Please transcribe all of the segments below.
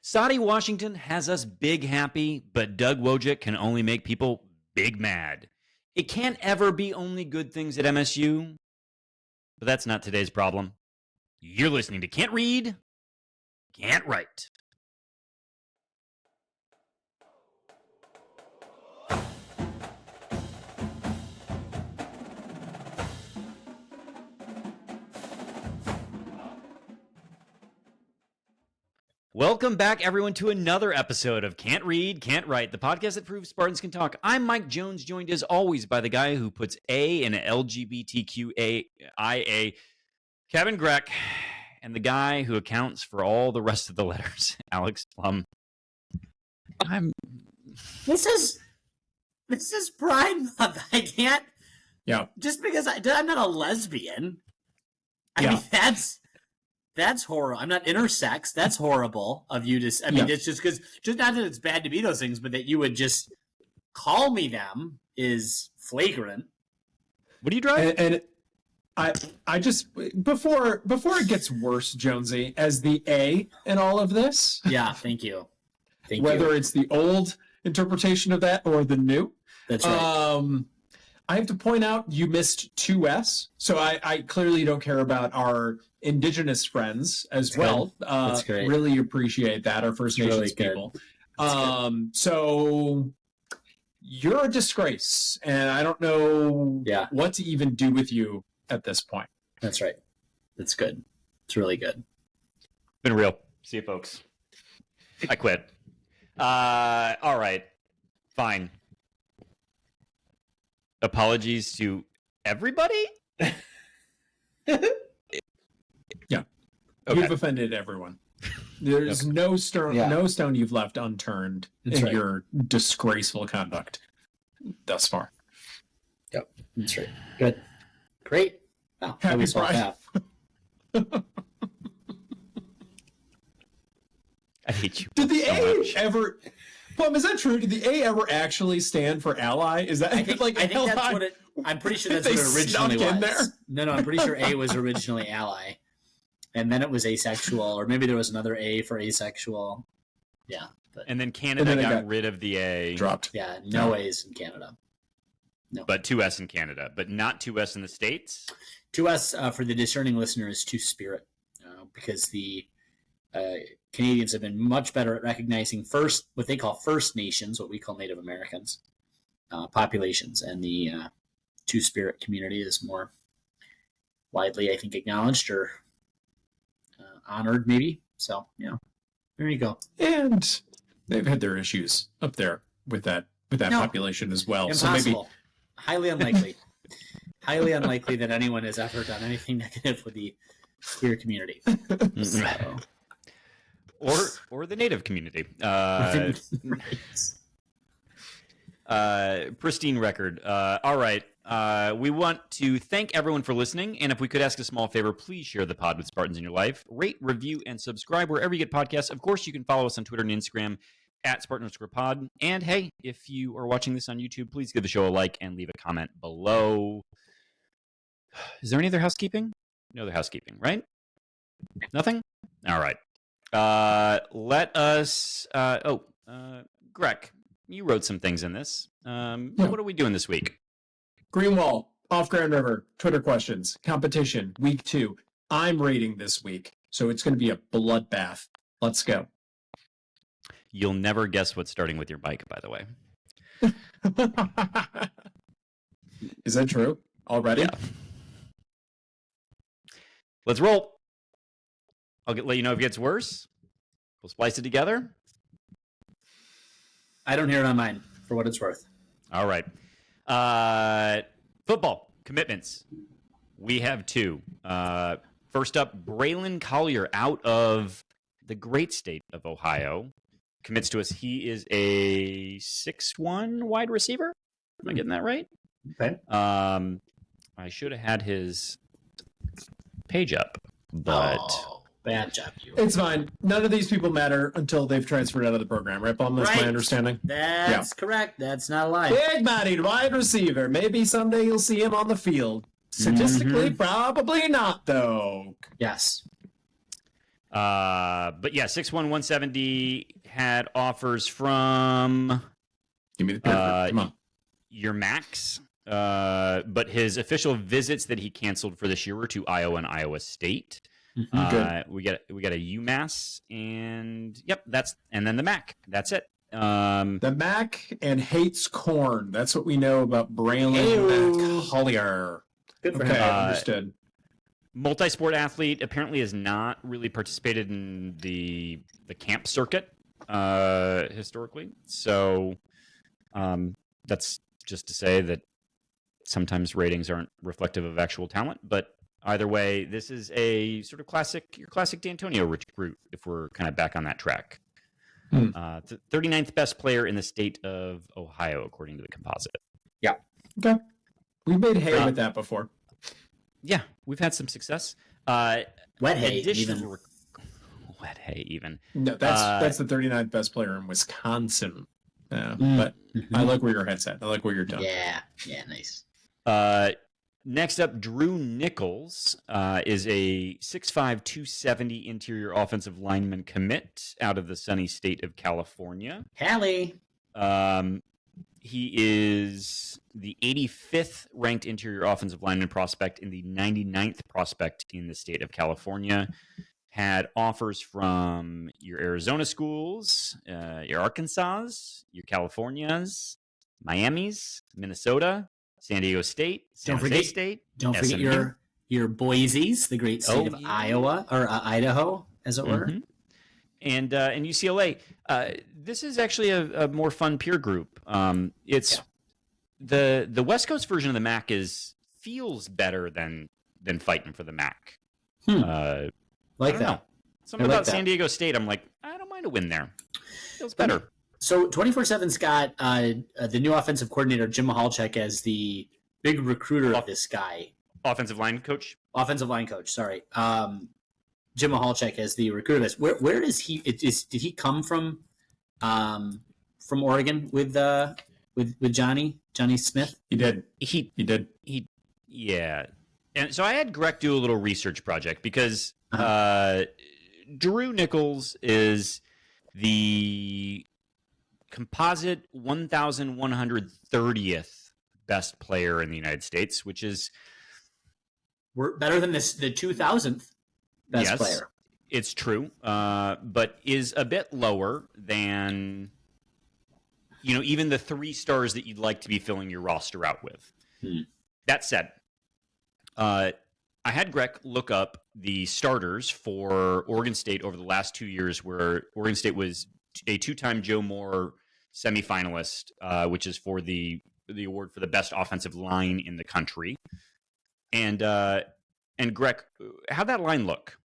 Saddi Washington has us big happy, but Doug Wojcik can only make people big mad. It can't ever be only good things at MSU, but that's not today's problem. You're listening to Can't Read, Can't Write. Welcome back, everyone, to another episode of Can't Read, Can't Write, the podcast that proves Spartans can talk. I'm Mike Jones, joined as always by the guy who puts A in LGBTQIA, Kevin Greck, and the guy who accounts for all the rest of the letters, Alex Plum. This is Pride Month. I can't. Yeah. Just because I'm not a lesbian. I mean, that's horrible. I'm not intersex. That's horrible of you to. I mean, it's just because, just not that it's bad to be those things, but that you would just call me them is flagrant. What are you driving? And I just before it gets worse, Jonesy, as the A in all of this. Yeah, thank you. Whether it's the old interpretation of that or the new. That's right. I have to point out you missed 2S, so I clearly don't care about our indigenous friends as That's well. That's great. Really appreciate that, our First Nations really people. So you're a disgrace, and I don't know what to even do with you at this point. That's right. That's good. It's really good. Been real. See you, folks. I quit. All right. Fine. Apologies to everybody? Yeah. Okay. You've offended everyone. There's no stone you've left unturned in your disgraceful conduct thus far. Yep. That's right. Good. Great. Wow. Happy Pride. I hate you. Did the so A much. ever... Plum, is that true? Did the A ever actually stand for ally? Is that I think that's what it. I'm pretty sure that's what it originally was. In there? No, I'm pretty sure A was originally ally, and then it was asexual, or maybe there was another A for asexual. Yeah, and then Canada got rid of the A. Dropped. Yeah, no A's in Canada. No, but 2S in Canada, but not 2S in the States. 2S for the discerning listener is Two-Spirit, because the Canadians have been much better at recognizing what they call First Nations, what we call Native Americans, populations, and the Two-Spirit community is more widely, I think, acknowledged or honored, maybe. So, there you go. And they've had their issues up there with that population as well. Impossible. So maybe highly unlikely. Highly unlikely that anyone has ever done anything negative with the queer community. So. Or the Native community. Pristine record. All right. We want to thank everyone for listening, and if we could ask a small favor, please share the pod with Spartans in your life. Rate, review, and subscribe wherever you get podcasts. Of course, you can follow us on Twitter and Instagram at Spartan_pod. And hey, if you are watching this on YouTube, please give the show a like and leave a comment below. Is there any other housekeeping? No other housekeeping, right? Nothing? All right. Let us... Greg, you wrote some things in this. What are we doing this week? Greenwall, Off Grand River, Twitter questions, competition, week 2. I'm rating this week, so it's going to be a bloodbath. Let's go. You'll never guess what's starting with your bike, by the way. Is that true already? Yeah. Let's roll. I'll let you know if it gets worse. We'll splice it together. I don't hear it on mine, for what it's worth. All right. Football commitments. We have 2. First up, Braylon Collier out of the great state of Ohio commits to us. He is a 6'1" wide receiver. Am I getting that right? Okay. I should have had his page up, but bad job, you. It's fine. None of these people matter until they've transferred out of the program, right, Plum? That's my understanding. That's correct. That's not a lie. Big-bodied wide receiver. Maybe someday you'll see him on the field. Statistically, probably not, though. Yes. But yeah, 6'1", 170 had offers from Give me the paper. Come on. your Max. But his official visits that he canceled for this year were to Iowa and Iowa State. Good. We got a UMass, and and then the MAC. That's it. The Mac and hates corn. That's what we know about Braylon Ew. Collier. Good for Okay, him. understood. Multi-sport athlete, apparently has not really participated in the camp circuit historically. So that's just to say that sometimes ratings aren't reflective of actual talent. But either way, this is a sort of your classic D'Antonio recruit, if we're kind of back on that track. 39th best player in the state of Ohio, according to the composite. Yeah. Okay. We made hay with that before. Yeah, we've had some success. Wet hay, even. Wet hay, even. No, that's the 39th best player in Wisconsin. But I like where your head's at. I like where you're done. Yeah, nice. Next up, Drew Nichols is a 6'5", 270 interior offensive lineman commit out of the sunny state of California. Cali. He is the 85th ranked interior offensive lineman prospect and the 99th prospect in the state of California. Had offers from your Arizona schools, your Arkansas, your Californias, Miami's, Minnesota, San Diego State, San Jose State. Don't forget SMU. your Boise's, the great state of Iowa or Idaho, as it were. And UCLA. This is actually a more fun peer group. It's the West Coast version of the MAC feels better than fighting for the MAC. Like that. Something about San Diego State, I'm like, I don't mind a win there. Feels better. So 24/7's got the new offensive coordinator, Jim Mahalchek, as the big recruiter of this guy. Offensive line coach, sorry. Jim Mahalchek as the recruiter of this. Where is he? Did he come from Oregon with Johnny Smith? He did. Yeah. And so I had Greg do a little research project because Drew Nichols is the composite 1,130th best player in the United States, which is better than the 2,000th best player. It's true, but is a bit lower than even the 3 stars that you'd like to be filling your roster out with. That said, I had Greg look up the starters for Oregon State over the last 2 years, where Oregon State was a 2-time Joe Moore semifinalist, which is for the award for the best offensive line in the country. And Greg, how'd that line look?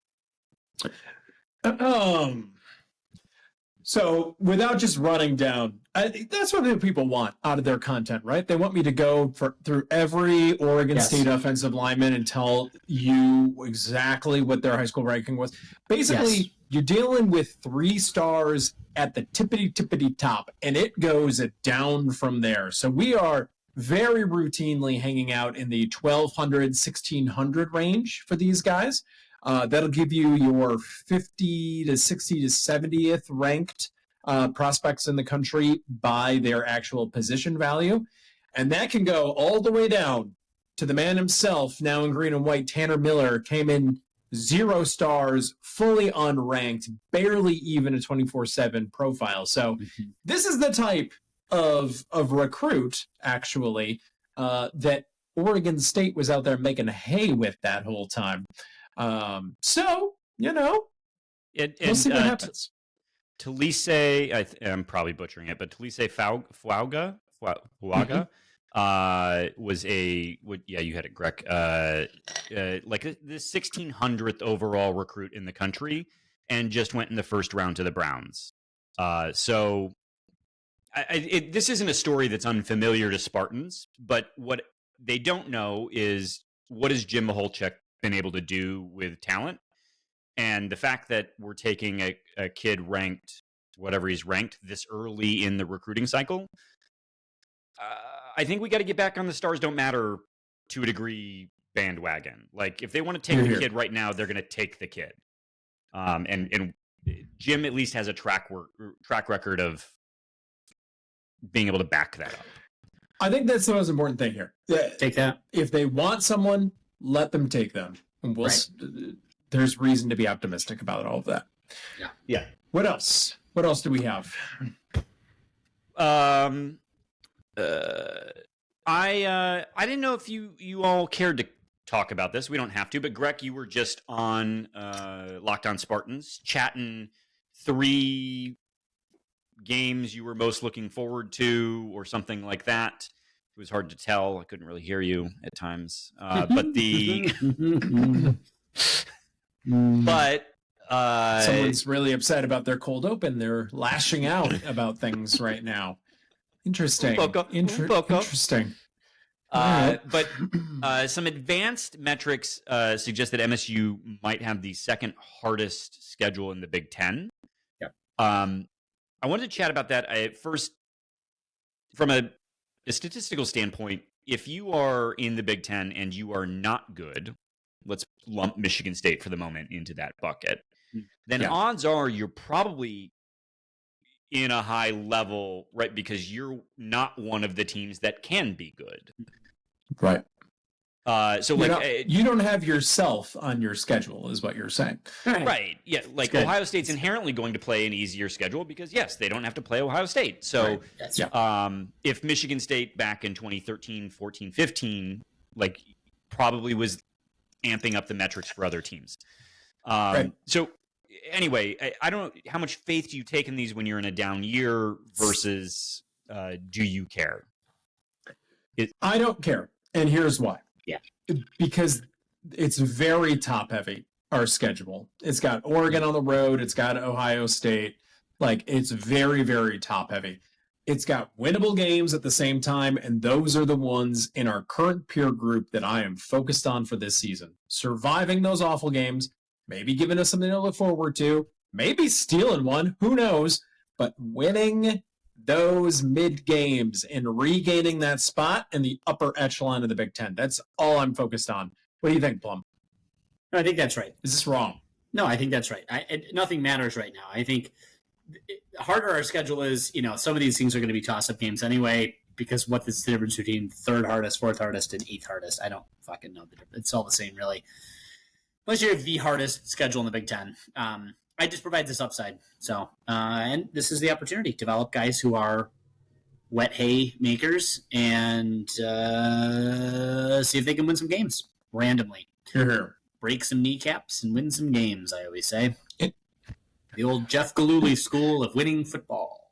So without just running down, that's what the people want out of their content, right? They want me to go through every Oregon State offensive lineman and tell you exactly what their high school ranking was. Basically, you're dealing with 3 stars at the tippity top, and it goes down from there. So we are very routinely hanging out in the 1,200, 1,600 range for these guys. That'll give you your 50 to 60 to 70th ranked prospects in the country by their actual position value. And that can go all the way down to the man himself, now in green and white. Tanner Miller came in 0 stars, fully unranked, barely even a 24/7 profile. So this is the type of recruit, actually, that Oregon State was out there making hay with that whole time. So, we'll see what happens. Talise, I'm probably butchering it, but Talise Fuaga was you had it, Greg, like the 1,600th overall recruit in the country, and just went in the first round to the Browns. So this isn't a story that's unfamiliar to Spartans, but what they don't know is what has Jim Mahalchek been able to do with talent, and the fact that we're taking a kid ranked whatever he's ranked this early in the recruiting cycle. I think we got to get back on the stars don't matter to a degree bandwagon. Like if they want to take the kid right now, they're going to take the kid. And Jim at least has a track record of being able to back that up. I think that's the most important thing here. Take that. If they want someone, let them take them. And there's reason to be optimistic about all of that. Yeah. What else? What else do we have? I didn't know if you all cared to talk about this. We don't have to, but Greg, you were just on Locked On Spartans chatting 3 games you were most looking forward to or something like that. It was hard to tell. I couldn't really hear you at times. Someone's really upset about their cold open. They're lashing out about things right now. Interesting. Interesting. But some advanced metrics suggest that MSU might have the second hardest schedule in the Big Ten. Yep. I wanted to chat about that. First, from a statistical standpoint, if you are in the Big Ten and you are not good, let's lump Michigan State for the moment into that bucket, then odds are you're probably in a high level, right? Because you're not one of the teams that can be good. Right. So you don't have yourself on your schedule is what you're saying. Right. Yeah. Like Ohio State's inherently going to play an easier schedule because yes, they don't have to play Ohio State. So if Michigan State back in 2013, 14, 15, like probably was amping up the metrics for other teams. So anyway, I don't know how much faith do you take in these when you're in a down year versus do you care? I don't care. And here's why. Yeah. Because it's very top heavy, our schedule. It's got Oregon on the road. It's got Ohio State. Like, it's very, very top heavy. It's got winnable games at the same time. And those are the ones in our current peer group that I am focused on for this season. Surviving those awful games, maybe giving us something to look forward to, maybe stealing one, who knows, but winning those mid games and regaining that spot in the upper echelon of the Big Ten. That's all I'm focused on. What do you think, Plum? No, I think that's right. Is this wrong? No, I think that's right. Nothing matters right now. I think the harder our schedule is, some of these things are going to be toss-up games anyway, because what is the difference between third hardest, fourth hardest, and eighth hardest? I don't fucking know the difference. It's all the same, really. Unless you have the hardest schedule in the Big Ten. I just provide this upside. So, and this is the opportunity to develop guys who are wet hay makers and see if they can win some games randomly. Here. Break some kneecaps and win some games, I always say. The old Jeff Gillooly school of winning football.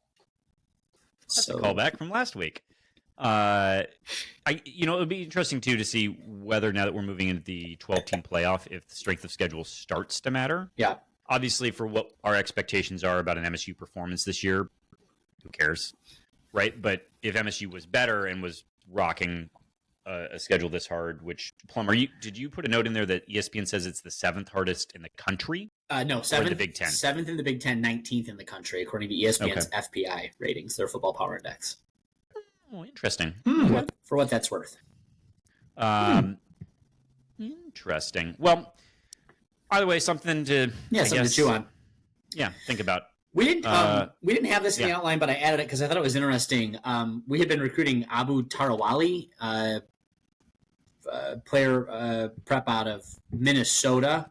That's a callback from last week. It would be interesting, too, to see whether now that we're moving into the 12-team playoff, if the strength of schedule starts to matter. Yeah. Obviously, for what our expectations are about an MSU performance this year, who cares, right? But if MSU was better and was rocking a schedule this hard, which, Plum, did you put a note in there that ESPN says it's the 7th hardest in the country? No, 7th in the Big Ten. 7th in the Big Ten, 19th in the country, according to ESPN's FPI ratings, their football power index. Oh, interesting. For what that's worth. Interesting. Well, by the way, something to to chew on. Yeah, think about. We didn't have this in the outline, but I added it because I thought it was interesting. We had been recruiting Abu Tarawali, player prep out of Minnesota.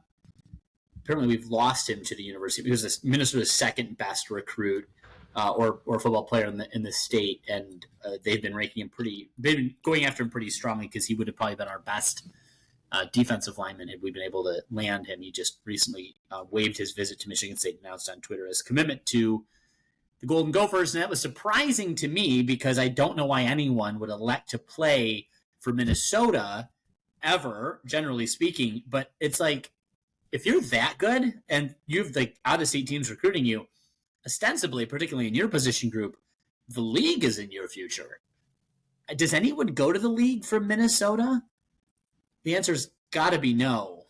Apparently, we've lost him to the university because it's Minnesota's second best recruit or football player in the state, and they've been ranking him they've been going after him pretty strongly because he would have probably been our best defensive lineman had we been able to land him. He just recently waived his visit to Michigan State, announced on Twitter his commitment to the Golden Gophers, and that was surprising to me because I don't know why anyone would elect to play for Minnesota ever, generally speaking. But it's like, if you're that good and you have like out-of-state teams recruiting you, ostensibly, particularly in your position group, the league is in your future. Does anyone go to the league from Minnesota? The answer's got to be no,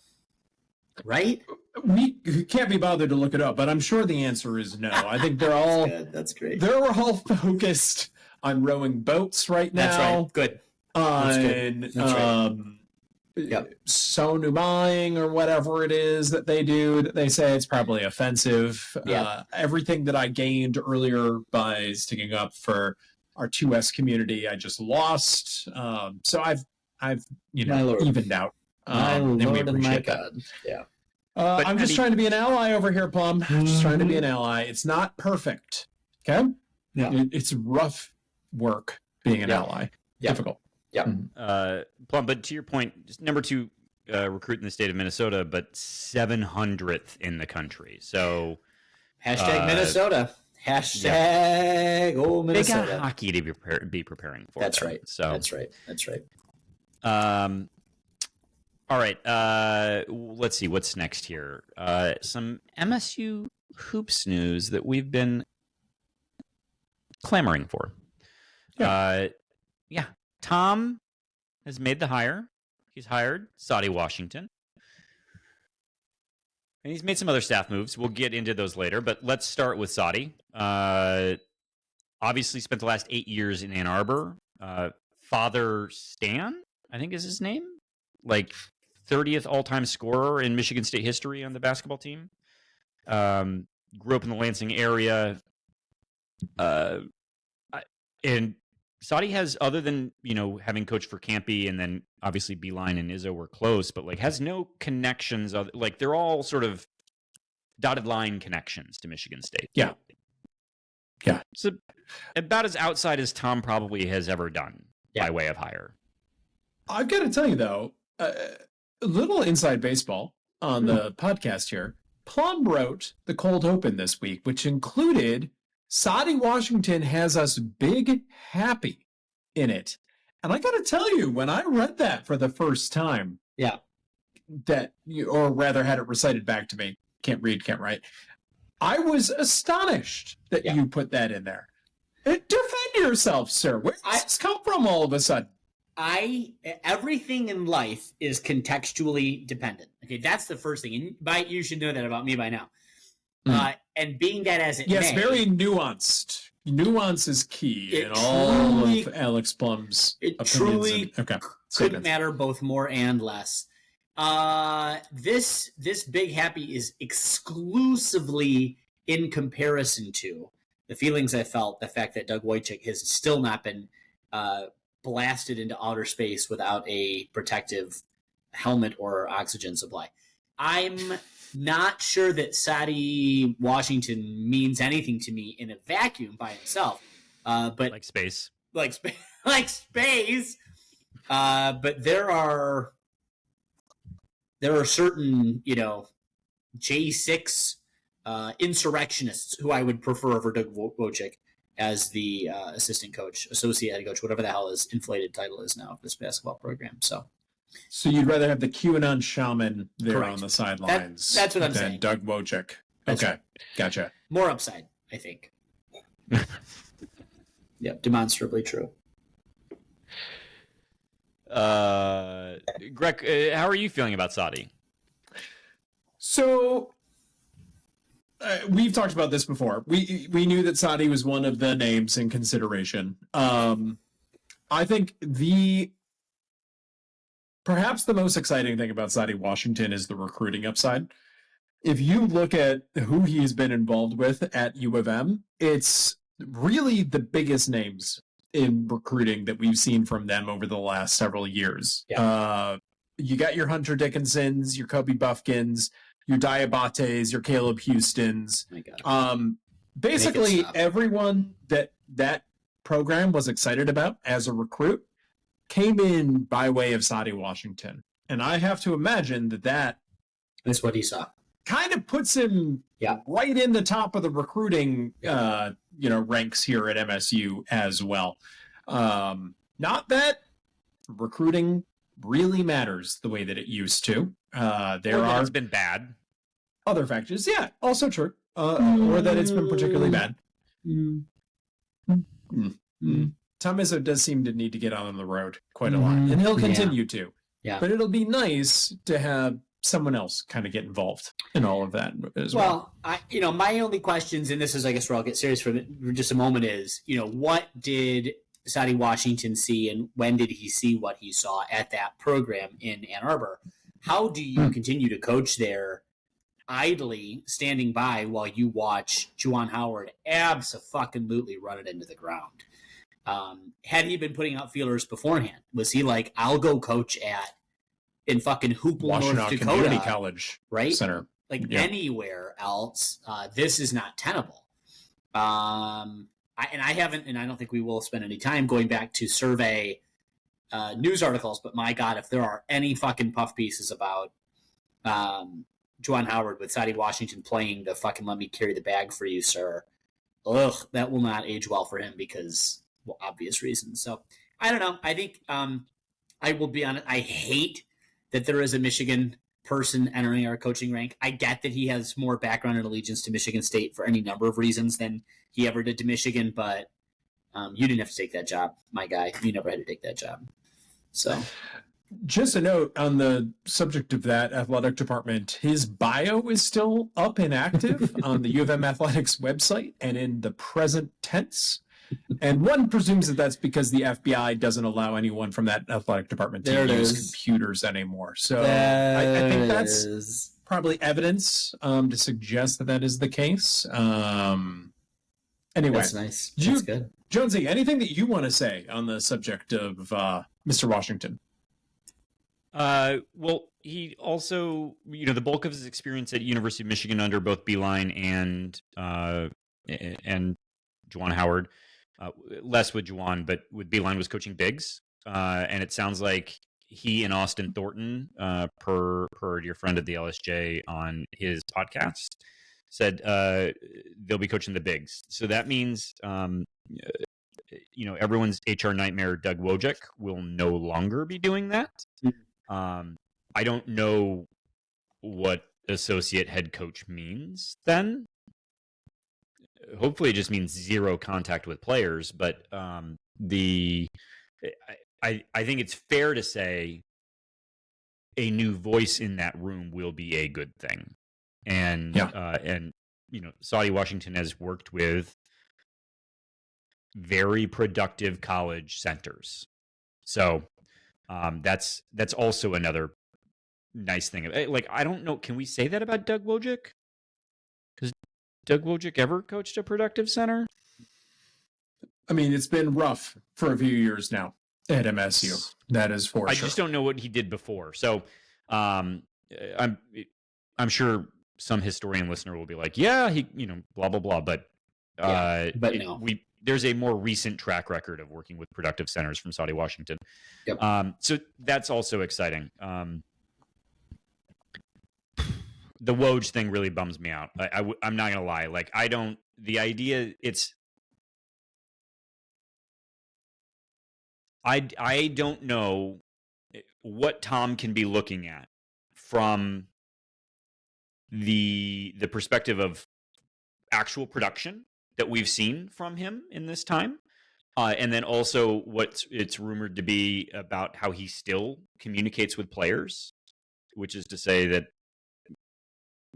right? We can't be bothered to look it up, but I'm sure the answer is no. I think they're all That's great. They're all focused on rowing boats right now. That's right. Good. On That's right. sonuming or whatever it is that they do, that they say it's probably offensive. Everything that I gained earlier by sticking up for our 2S community, I just lost. So I've evened out. My and we Lord and my appreciate that. God. Yeah. I'm just trying to be an ally over here, Plum. Just trying to be an ally. It's not perfect. Okay? Yeah. It's rough work being an ally. Yeah. Difficult. Yeah. Plum, but to your point, just number 2 recruit in the state of Minnesota, but 700th in the country. So Hashtag Minnesota. Hashtag old they got Minnesota. hockey to be preparing for. That's them. right. So That's right. That's right. All right. Let's see what's next here. Some MSU hoops news that we've been clamoring for. Tom has made the hire. He's hired Saddi Washington. And he's made some other staff moves. We'll get into those later, but let's start with Saddi. Obviously spent the last 8 years in Ann Arbor. Father Stan, I think is his name. Like 30th all-time scorer in Michigan State history on the basketball team. Grew up in the Lansing area. And Saddi has, other than, having coached for Campy and then obviously Beeline and Izzo were close, but has no connections. They're all sort of dotted line connections to Michigan State. Yeah. So about as outside as Tom probably has ever done by way of hire. I've got to tell you, though, a little inside baseball on the podcast here. Plum wrote the Cold Open this week, which included Saddi Washington has us big happy in it. And I got to tell you, when I read that for the first time, or rather had it recited back to me, can't read, can't write, I was astonished that you put that in there. Defend yourself, sir. Where does this come from all of a sudden? Everything in life is contextually dependent. Okay, that's the first thing. And you should know that about me by now. And being that as it may, very nuanced. Nuance is key in all of Alex Plum's opinions. It truly couldn't statements. matter both more and less. This big happy is exclusively in comparison to the feelings I felt, the fact that Doug Wojcik has still not been blasted into outer space without a protective helmet or oxygen supply. I'm not sure that Saddi Washington means anything to me in a vacuum by himself, but like space. But there are certain J6 insurrectionists who I would prefer over Doug Wojcik as the assistant coach, associate head coach, whatever the hell his inflated title is now of this basketball program. So you'd rather have the QAnon shaman there Correct. on the sidelines That's what I'm than saying. Doug Wojcik. That's Okay, right. gotcha. More upside, I think. Demonstrably true. Greg, how are you feeling about Saddi? So we've talked about this before. We knew that Saddi was one of the names in consideration. I think perhaps the most exciting thing about Saddi Washington is the recruiting upside. If you look at who he's been involved with at U of M, it's really the biggest names in recruiting that we've seen from them over the last several years. You got your Hunter Dickinsons, your Kobe Buffkins, your Diabates, your Caleb Houstons. Basically, everyone that program was excited about as a recruit came in by way of Saddi Washington. And I have to imagine that that's what he saw. Kind of puts him right in the top of the recruiting ranks here at MSU as well. Not that recruiting really matters the way that it used to. It's been bad. Other factors, also true. Or that it's been particularly bad. Tom Izzo does seem to need to get out on the road quite a lot, and he'll continue to. Yeah. But it'll be nice to have someone else kind of get involved in all of that as well. My only questions, and this is, I guess, where I'll get serious for just a moment, is, what did Sadie Washington see, and when did he see what he saw at that program in Ann Arbor? How do you continue to coach there idly standing by while you watch Juwan Howard abso-fucking-lutely run it into the ground? Had he been putting out feelers beforehand? Was he like, I'll go coach in fucking Hoople, North Washington Dakota, Community College right? Center. Like anywhere else, this is not tenable. I haven't, and I don't think we will spend any time going back to survey news articles, but my God, if there are any fucking puff pieces about Juwan Howard with Sadie Washington playing to fucking let me carry the bag for you, sir, that will not age well for him because, well, obvious reasons. So I don't know. I think I will be honest. I hate that there is a Michigan person entering our coaching rank. I get that he has more background and allegiance to Michigan State for any number of reasons than he ever did to Michigan, but you didn't have to take that job, my guy. You never had to take that job. So just a note on the subject of that athletic department, his bio is still up and active on the U of M athletics website and in the present tense. And one presumes that that's because the FBI doesn't allow anyone from that athletic department to use computers anymore. So I think that's probably evidence to suggest that is the case. Anyway, that's nice. That's good. Jonesy, anything that you want to say on the subject of Mr. Washington? Well, he also, the bulk of his experience at University of Michigan under both Beilein and Juwan Howard. Less with Juwan, but with Beilein was coaching bigs. And it sounds like he and Austin Thornton, per dear friend of the LSJ on his podcast, said they'll be coaching the bigs. So that means, everyone's HR nightmare, Doug Wojcik, will no longer be doing that. I don't know what associate head coach means then. Hopefully it just means zero contact with players, but I think it's fair to say a new voice in that room will be a good thing. And Sadie Washington has worked with very productive college centers. So that's also another nice thing. Like, I don't know, can we say that about Doug Wojcik? Doug Wojcik ever coached a productive center? I mean, it's been rough for a few years now at MSU. That is for sure. I just don't know what he did before. So I'm sure some historian listener will be like, yeah, he, blah, blah, blah. But no. There's a more recent track record of working with productive centers from Sadie Washington. Yep. So that's also exciting. The Woj thing really bums me out. I'm not going to lie. Like, I don't know what Tom can be looking at from the perspective of actual production that we've seen from him in this time. And then also what it's rumored to be about how he still communicates with players, which is to say that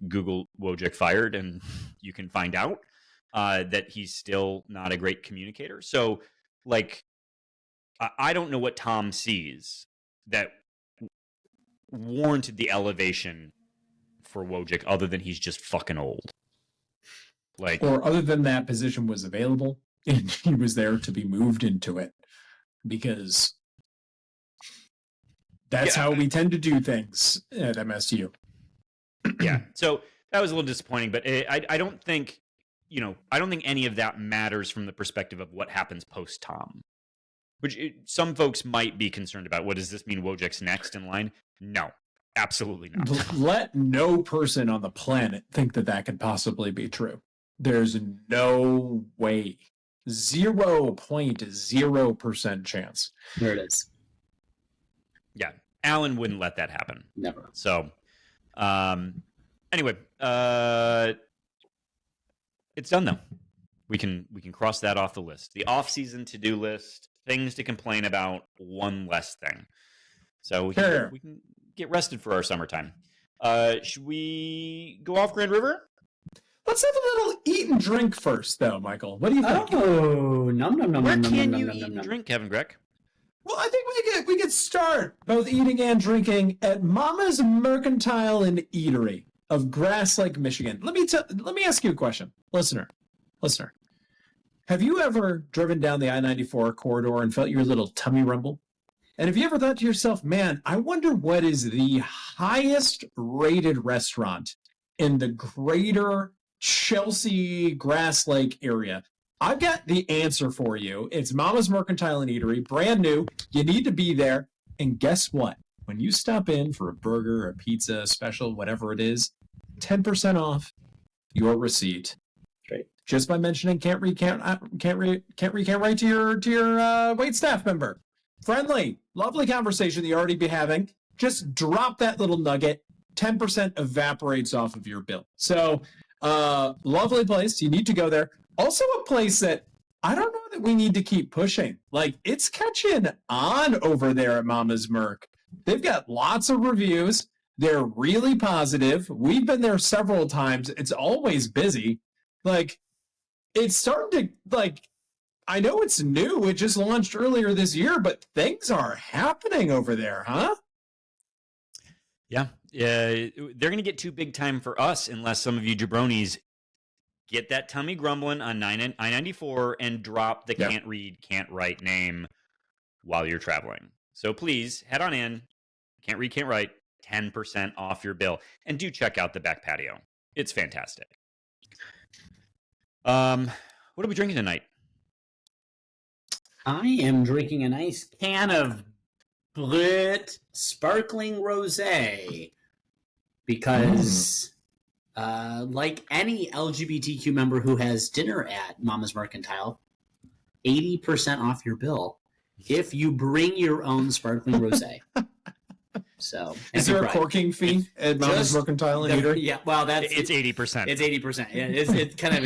Google Wojcik fired and you can find out that he's still not a great communicator. So, like, I don't know what Tom sees that warranted the elevation for Wojcik other than he's just fucking old. Like, or other than that position was available and he was there to be moved into it, because that's how we tend to do things at MSU. Yeah. So that was a little disappointing, but I don't think, I don't think any of that matters from the perspective of what happens post Tom, which some folks might be concerned about. What does this mean? Wojcik's next in line? No, absolutely not. Let no person on the planet think that could possibly be true. There's no way. 0.0% chance. There it is. Yeah. Alan wouldn't let that happen. Never. So, anyway, it's done though. We can cross that off the list. The off-season to-do list, things to complain about, one less thing. So we can get rested for our summertime. Should we go off Grand River? Let's have a little eat and drink first, though, Michael. What do you think? Oh, no. Where can you eat and drink, Kevin Grech? Well, I think we could start both eating and drinking at Mama's Mercantile and Eatery of Grass Lake, Michigan. Let me ask you a question, listener. Have you ever driven down the I-94 corridor and felt your little tummy rumble? And have you ever thought to yourself, man, I wonder what is the highest rated restaurant in the greater Chelsea Grass Lake area? I've got the answer for you. It's Mama's Mercantile and Eatery, brand new. You need to be there. And guess what? When you stop in for a burger, a pizza, a special, whatever it is, 10% off your receipt. Right. Just by mentioning can't recount right to your wait staff member. Friendly, lovely conversation that you already be having. Just drop that little nugget. 10% evaporates off of your bill. So, lovely place. You need to go there. Also a place that I don't know that we need to keep pushing. Like, it's catching on over there at Mama's Merc. They've got lots of reviews. They're really positive. We've been there several times. It's always busy. Like, it's starting to, like, I know it's new. It just launched earlier this year, but things are happening over there, huh? Yeah. They're going to get too big time for us unless some of you jabronis get that tummy grumbling on I-94 and drop the can't read, can't write name while you're traveling. So please head on in. Can't read, can't write. 10% off your bill. And do check out the back patio. It's fantastic. What are we drinking tonight? I am drinking a nice can of Brit Sparkling Rosé because, like any LGBTQ member who has dinner at Mama's Mercantile, 80% off your bill if you bring your own sparkling rosé. So, is there a corking fee at Mama's Mercantile and Eatery? Yeah, well, it's 80%. It's 80%. Yeah, it's kind of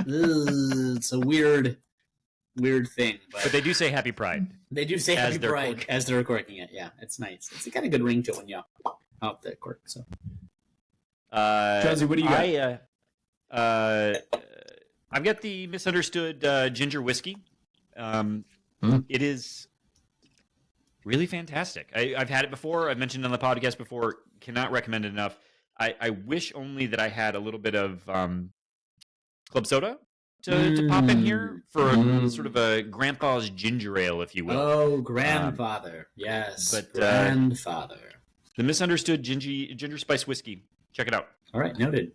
it's a weird thing, but they do say Happy Pride. They do say Happy Pride as they're corking it. Yeah, it's nice. It's a kind of good ring to it when you pop the cork. So, Jonesy, what do you got? I've got the Misunderstood ginger whiskey. It is really fantastic. I've had it before. I've mentioned it on the podcast before. Cannot recommend it enough. I wish only that I had a little bit of club soda to pop in here for sort of a grandpa's ginger ale, if you will. Oh, grandfather. Yes, but grandfather. The Misunderstood ginger spice whiskey. Check it out. All right, noted.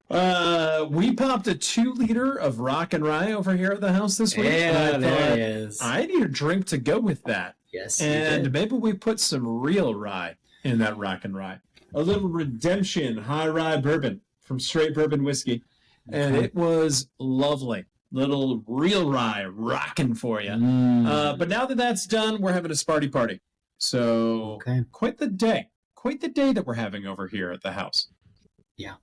We popped a 2-liter of Rock and Rye over here at the house this week. Yeah, there it is. I need a drink to go with that. Yes, and maybe we put some real rye in that Rock and Rye. A little Redemption High Rye Bourbon from Straight Bourbon Whiskey. And it was lovely. Little real rye rocking for you. But now that that's done, we're having a Sparty party. So quite the day that we're having over here at the house. Yeah.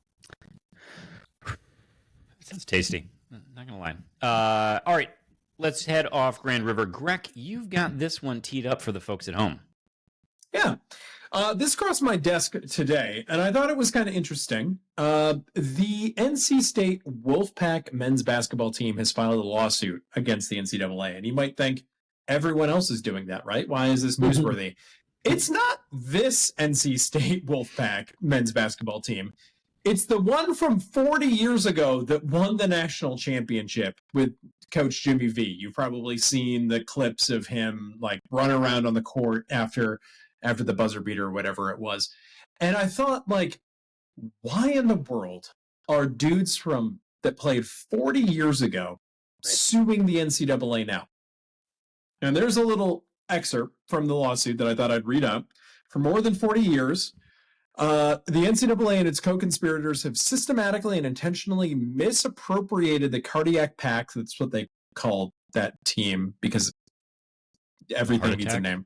Sounds tasty. Not going to lie. All right. Let's head off Grand River. Grech, you've got this one teed up for the folks at home. Yeah. This crossed my desk today, and I thought it was kind of interesting. The NC State Wolfpack men's basketball team has filed a lawsuit against the NCAA, and you might think everyone else is doing that, right? Why is this newsworthy? It's not this NC State Wolfpack men's basketball team. It's the one from 40 years ago that won the national championship with Coach Jimmy V. You've probably seen the clips of him like run around on the court after the buzzer beater or whatever it was. And I thought, like, why in the world are dudes that played 40 years ago suing the NCAA now? And there's a little excerpt from the lawsuit that I thought I'd read out. For more than 40 years, the NCAA and its co-conspirators have systematically and intentionally misappropriated the cardiac pact. That's what they called that team because everything needs a name.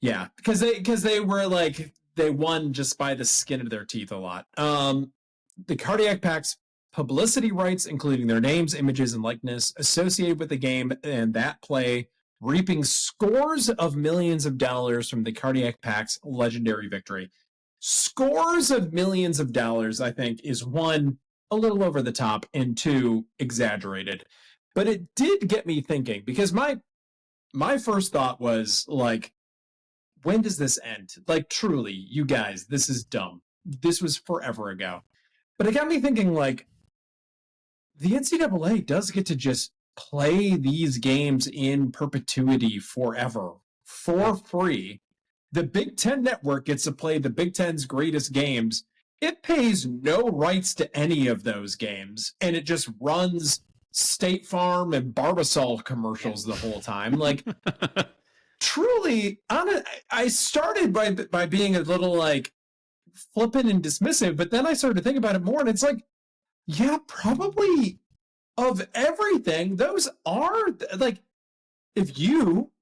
Yeah, because they were like, they won just by the skin of their teeth a lot. The cardiac pact's publicity rights, including their names, images, and likeness associated with the game and that play, reaping scores of millions of dollars from the cardiac pact's legendary victory. Scores of millions of dollars, I think, is one a little over the top and too exaggerated. But it did get me thinking, because my first thought was like, when does this end? Like, truly, you guys, this is dumb. This was forever ago. But it got me thinking, like, the NCAA does get to just play these games in perpetuity forever for free. The Big Ten Network gets to play the Big Ten's greatest games. It pays no rights to any of those games, and it just runs State Farm and Barbasol commercials the whole time. Like, truly, I started by being a little like flippant and dismissive, but then I started to think about it more, and it's like, yeah, probably of everything, those are like, if you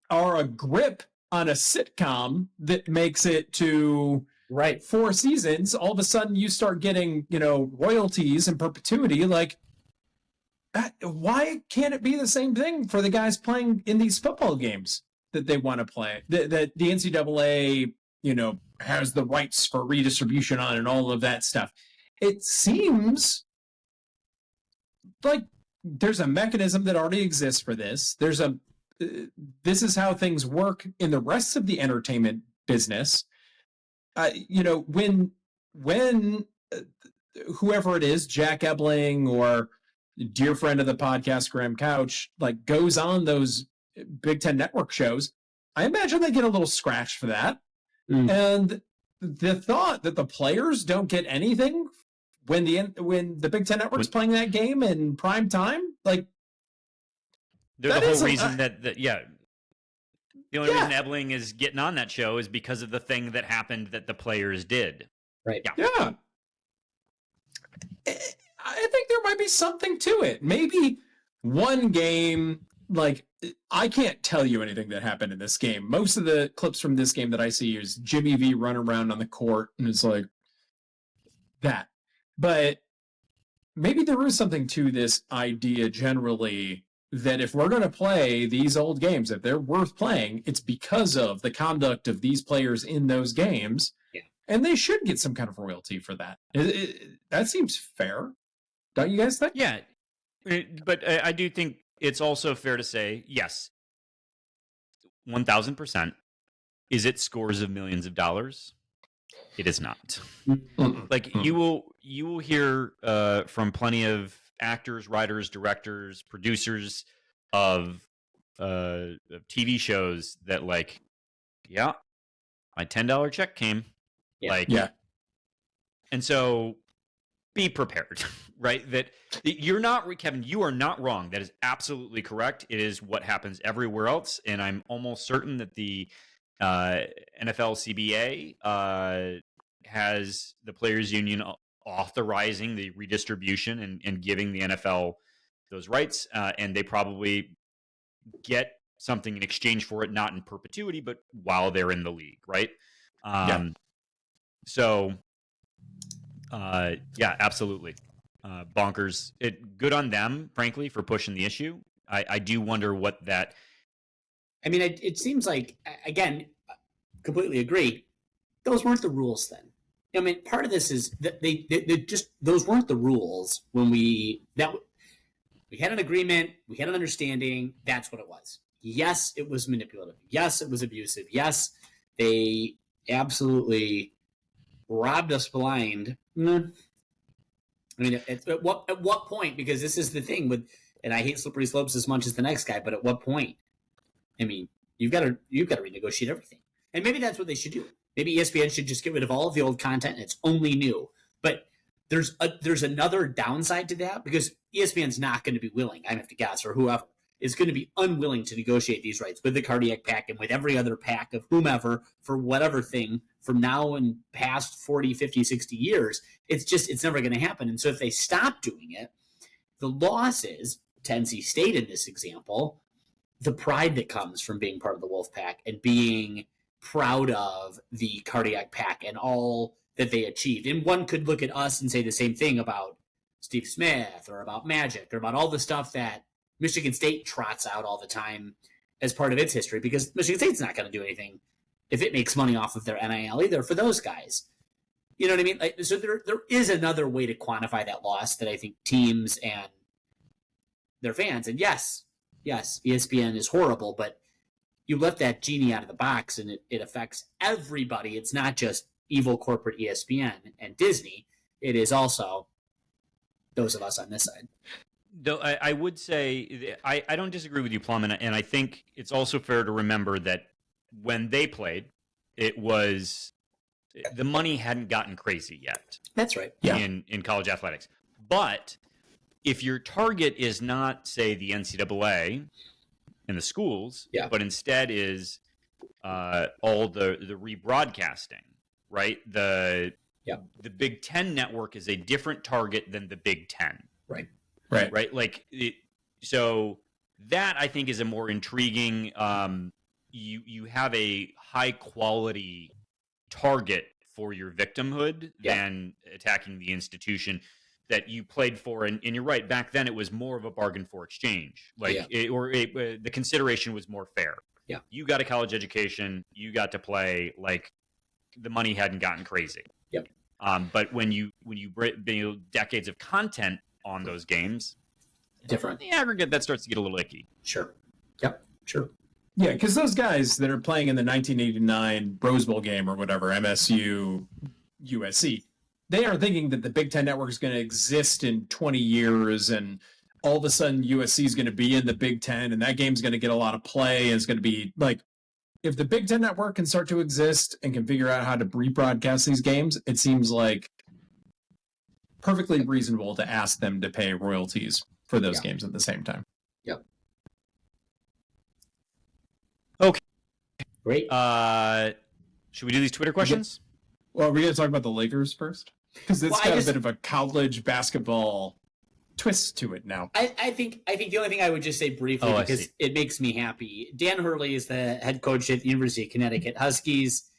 are a grip on a sitcom that makes it to Right. 4 seasons, all of a sudden you start getting, royalties in perpetuity. Like, why can't it be the same thing for the guys playing in these football games that they want to play? That the NCAA, has the rights for redistribution on and all of that stuff. It seems like there's a mechanism that already exists for this. This is how things work in the rest of the entertainment business. When whoever it is, Jack Ebling or dear friend of the podcast, Graham Couch, like goes on those Big Ten Network shows, I imagine they get a little scratch for that. And the thought that the players don't get anything when the Big Ten Network's playing that game in prime time, like, they're the whole reason that the only reason Ebling is getting on that show is because of the thing that happened that the players did. Right. Yeah. I think there might be something to it. Maybe one game, like, I can't tell you anything that happened in this game. Most of the clips from this game that I see is Jimmy V running around on the court, and it's like that. But maybe there is something to this idea generally that if we're going to play these old games, if they're worth playing, it's because of the conduct of these players in those games. Yeah. And they should get some kind of royalty for that. That seems fair. Don't you guys think? Yeah. But I do think it's also fair to say, yes, 1,000%. Is it scores of millions of dollars? It is not. Like, you will hear from plenty of actors, writers, directors, producers of TV shows that, like, yeah, my $10 check came. Yeah. Like, Yeah. And so be prepared, right? That you're not, Kevin, you are not wrong. That is absolutely correct. It is what happens everywhere else. And I'm almost certain that the NFL CBA has the Players Union authorizing the redistribution and giving the NFL those rights. And they probably get something in exchange for it, not in perpetuity, but while they're in the league, right? So, yeah, absolutely. Bonkers. Good on them, frankly, for pushing the issue. I do wonder what that... I mean, it seems like, again, completely agree. Those weren't the rules then. I mean, part of this is that they just, those weren't the rules when we had an agreement, we had an understanding, that's what it was. Yes, it was manipulative. Yes, it was abusive. Yes, they absolutely robbed us blind. I mean, at what point? Because this is the thing with, and I hate slippery slopes as much as the next guy, but at what point? I mean, you've got to renegotiate everything, and maybe that's what they should do. Maybe ESPN should just get rid of all of the old content and it's only new. But there's another downside to that, because ESPN's not going to be willing, I have to guess, or whoever is going to be unwilling to negotiate these rights with the Cardiac Pack and with every other pack of whomever for whatever thing from now and past 40, 50, 60 years. It's never going to happen. And so if they stop doing it, the loss is, to NC State in this example, the pride that comes from being part of the Wolf Pack and being proud of the Cardiac Pack and all that they achieved. And one could look at us and say the same thing about Steve Smith or about Magic or about all the stuff that Michigan State trots out all the time as part of its history, because Michigan State's not going to do anything if it makes money off of their NIL either for those guys. You know what I mean? Like, so there is another way to quantify that loss that I think teams and their fans, and yes, ESPN is horrible, but you let that genie out of the box and it affects everybody. It's not just evil corporate ESPN and Disney. It is also those of us on this side. Though I would say I don't disagree with you, Plum, and I think it's also fair to remember that when they played, it was the money hadn't gotten crazy yet. That's right. Yeah. In college athletics. But if your target is not, say, the NCAA and the schools, but instead is all the rebroadcasting, right? The Big Ten network is a different target than the Big Ten. Right. Like, so that I think is a more intriguing. You have a high quality target for your victimhood than attacking the institution that you played for. And you're right. Back then, it was more of a bargain for exchange. The consideration was more fair. Yeah. You got a college education. You got to play. Like, the money hadn't gotten crazy. Yep. But when you build decades of content on those games, different. In the aggregate, that starts to get a little icky. Sure. Yep. True. Yeah, because those guys that are playing in the 1989 Rose Bowl game or whatever, MSU, USC, they are thinking that the Big Ten network is going to exist in 20 years, and all of a sudden USC is going to be in the Big Ten, and that game's going to get a lot of play, and it's going to be like, if the Big Ten network can start to exist and can figure out how to rebroadcast these games, it seems like perfectly reasonable to ask them to pay royalties for those games at the same time. Yep. Okay. Great. Should we do these Twitter questions? Well, are we going to talk about the Lakers first? Because it's got a bit of a college basketball twist to it now. I think the only thing I would just say briefly, because it makes me happy. Dan Hurley is the head coach at the University of Connecticut Huskies,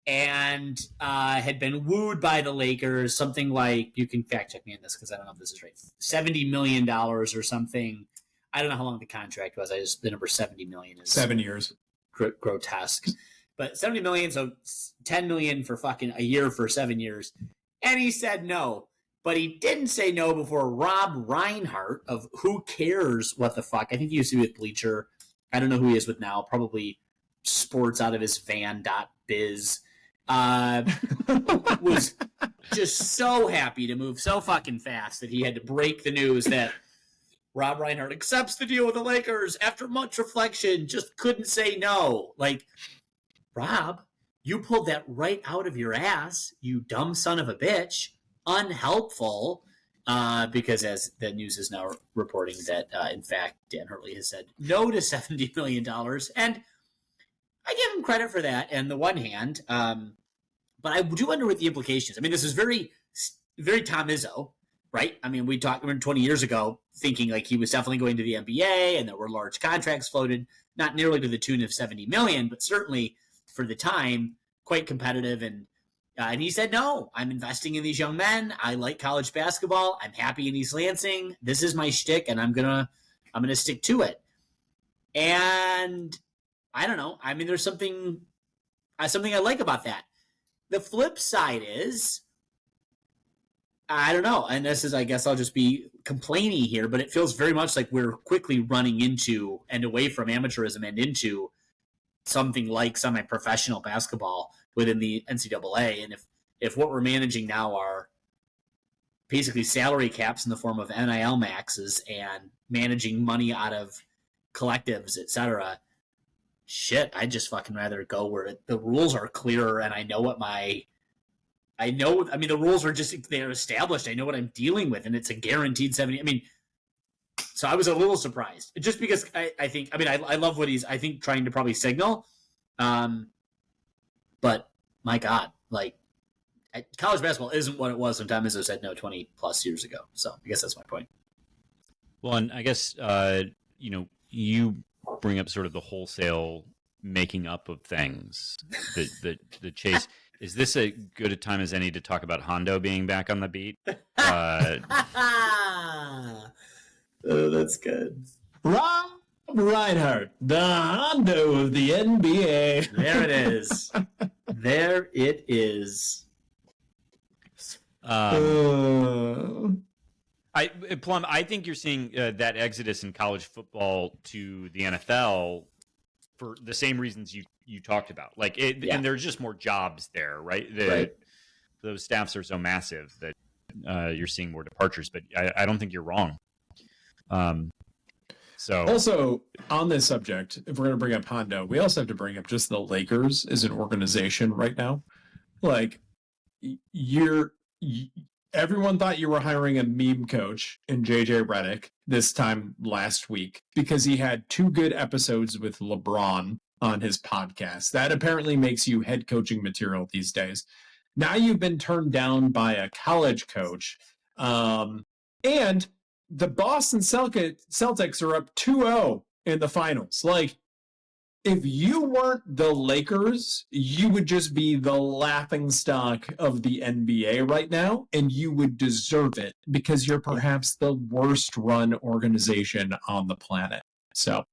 and had been wooed by the Lakers, something like, you can fact check me on this because I don't know if this is right, $70 million or something. I don't know how long the contract was. The number 70 million is 7 years. Grotesque. But 70 million, so 10 million for fucking a year for 7 years. And he said no. But he didn't say no before Rob Reinhart of Who Cares What the Fuck. I think he used to be with Bleacher. I don't know who he is with now. Probably sports out of his van.biz. Was just so happy to move so fucking fast that he had to break the news that Rob Reinhart accepts the deal with the Lakers after much reflection, just couldn't say no. Like, Rob, you pulled that right out of your ass, you dumb son of a bitch. Unhelpful, because as the news is now reporting that, in fact, Dan Hurley has said no to $70 million. And I give him credit for that on the one hand. But I do wonder what the implications. I mean, this is very, very Tom Izzo, right? I mean, we talked 20 years ago thinking like he was definitely going to the NBA and there were large contracts floated, not nearly to the tune of 70 million, but certainly for the time, quite competitive. And he said, no, I'm investing in these young men. I like college basketball. I'm happy in East Lansing. This is my shtick, and I'm gonna stick to it. And I don't know. I mean, there's something I like about that. The flip side is, I don't know. And this is, I guess I'll just be complaining here, but it feels very much like we're quickly running into and away from amateurism and into something like semi-professional basketball within the NCAA. And if what we're managing now are basically salary caps in the form of NIL maxes and managing money out of collectives, etc., shit, I'd just fucking rather go where the rules are clearer and I know the rules are just, they're established. I know what I'm dealing with, and it's a guaranteed 70. I mean, so I was a little surprised just because I think, I love what he's, I think, trying to probably signal. But my God, like, college basketball isn't what it was when Tom Izzo said no 20 plus years ago. So I guess that's my point. Well, and I guess, you bring up sort of the wholesale making up of things, the chase. Is this a good a time as any to talk about Hondo being back on the beat? Oh, that's good. Rob Reinhart, the Hondo of the NBA. There it is. There it is. Plum, I think you're seeing that exodus in college football to the NFL for the same reasons you talked about. And there's just more jobs there, right? Right. Those staffs are so massive that you're seeing more departures. But I don't think you're wrong. So also on this subject, if we're going to bring up Hondo, we also have to bring up just the Lakers as an organization right now. Like everyone thought you were hiring a meme coach in JJ Redick this time last week because he had 2 good episodes with LeBron on his podcast. That apparently makes you head coaching material these days. Now you've been turned down by a college coach. And the Boston Celtics are up 2-0 in the finals. Like, if you weren't the Lakers, you would just be the laughingstock of the NBA right now, and you would deserve it because you're perhaps the worst run organization on the planet. So,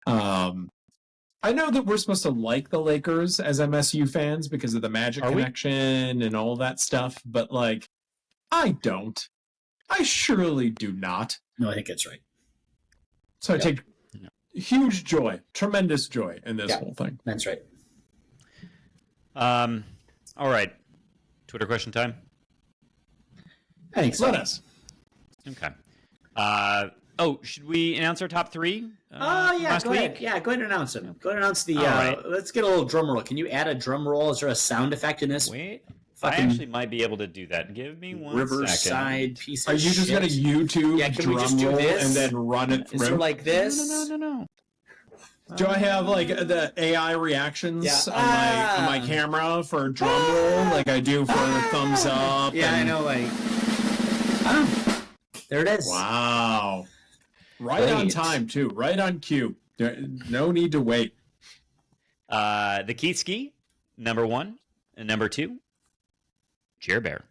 I know that we're supposed to like the Lakers as MSU fans because of the Magic connection and all that stuff, but like, I don't. I surely do not. No, I think that's right. So I take huge joy, tremendous joy in this whole thing. That's right. All right. Twitter question time? I think so. Let us. Okay. Should we announce our top 3? Last week? ahead. Yeah, go ahead and announce them. Go ahead and announce the... right. Let's get a little drum roll. Can you add a drum roll? Is there a sound effect in this? Wait. I actually might be able to do that. Give me one Riverside second. piece Are of you just shit. going to YouTube can we drum just do roll this? and then run it through? Is it like this? No. Do I have like the AI reactions on my camera for drum roll like I do for thumbs up? Yeah, I know. Like, there it is. Wow. Right Great. on time, too. Right on cue. No need to wait. The Keith Ski, number 1. And number 2, Chair Bear.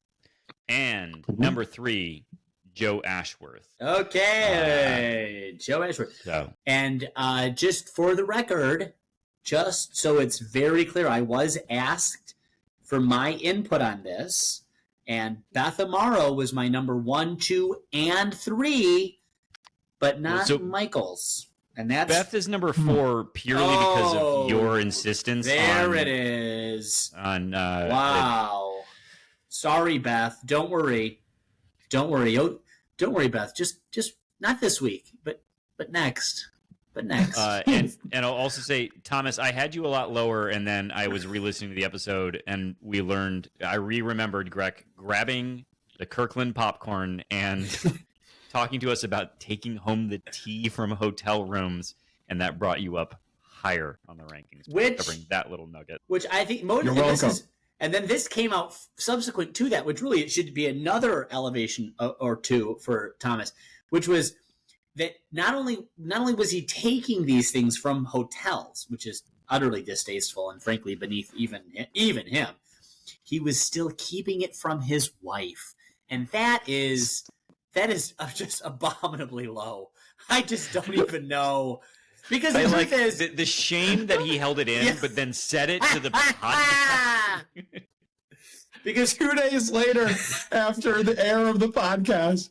And number 3, Joe Ashworth. Okay, Joe Ashworth. So, And just for the record, just so it's very clear, I was asked for my input on this, and Beth Amaro was my number 1, 2, and 3, but not Michael's. And that's Beth is number 4 purely because of your insistence. There it is. Wow. Sorry, Beth. Don't worry. Don't worry. Don't worry, Beth. Just not this week, but next. But next. And I'll also say, Thomas, I had you a lot lower, and then I was re-listening to the episode, and I remembered Greg grabbing the Kirkland popcorn and talking to us about taking home the tea from hotel rooms, and that brought you up higher on the rankings. Covering that little nugget. Which I think You're welcome. And then this came out subsequent to that, which really it should be another elevation or two for Thomas, which was that not only was he taking these things from hotels, which is utterly distasteful and frankly beneath even him, he was still keeping it from his wife, and that is just abominably low. I just don't even know. Because the truth is... The shame that he held it in, but then said it to the podcast. Because 2 days later, after the air of the podcast,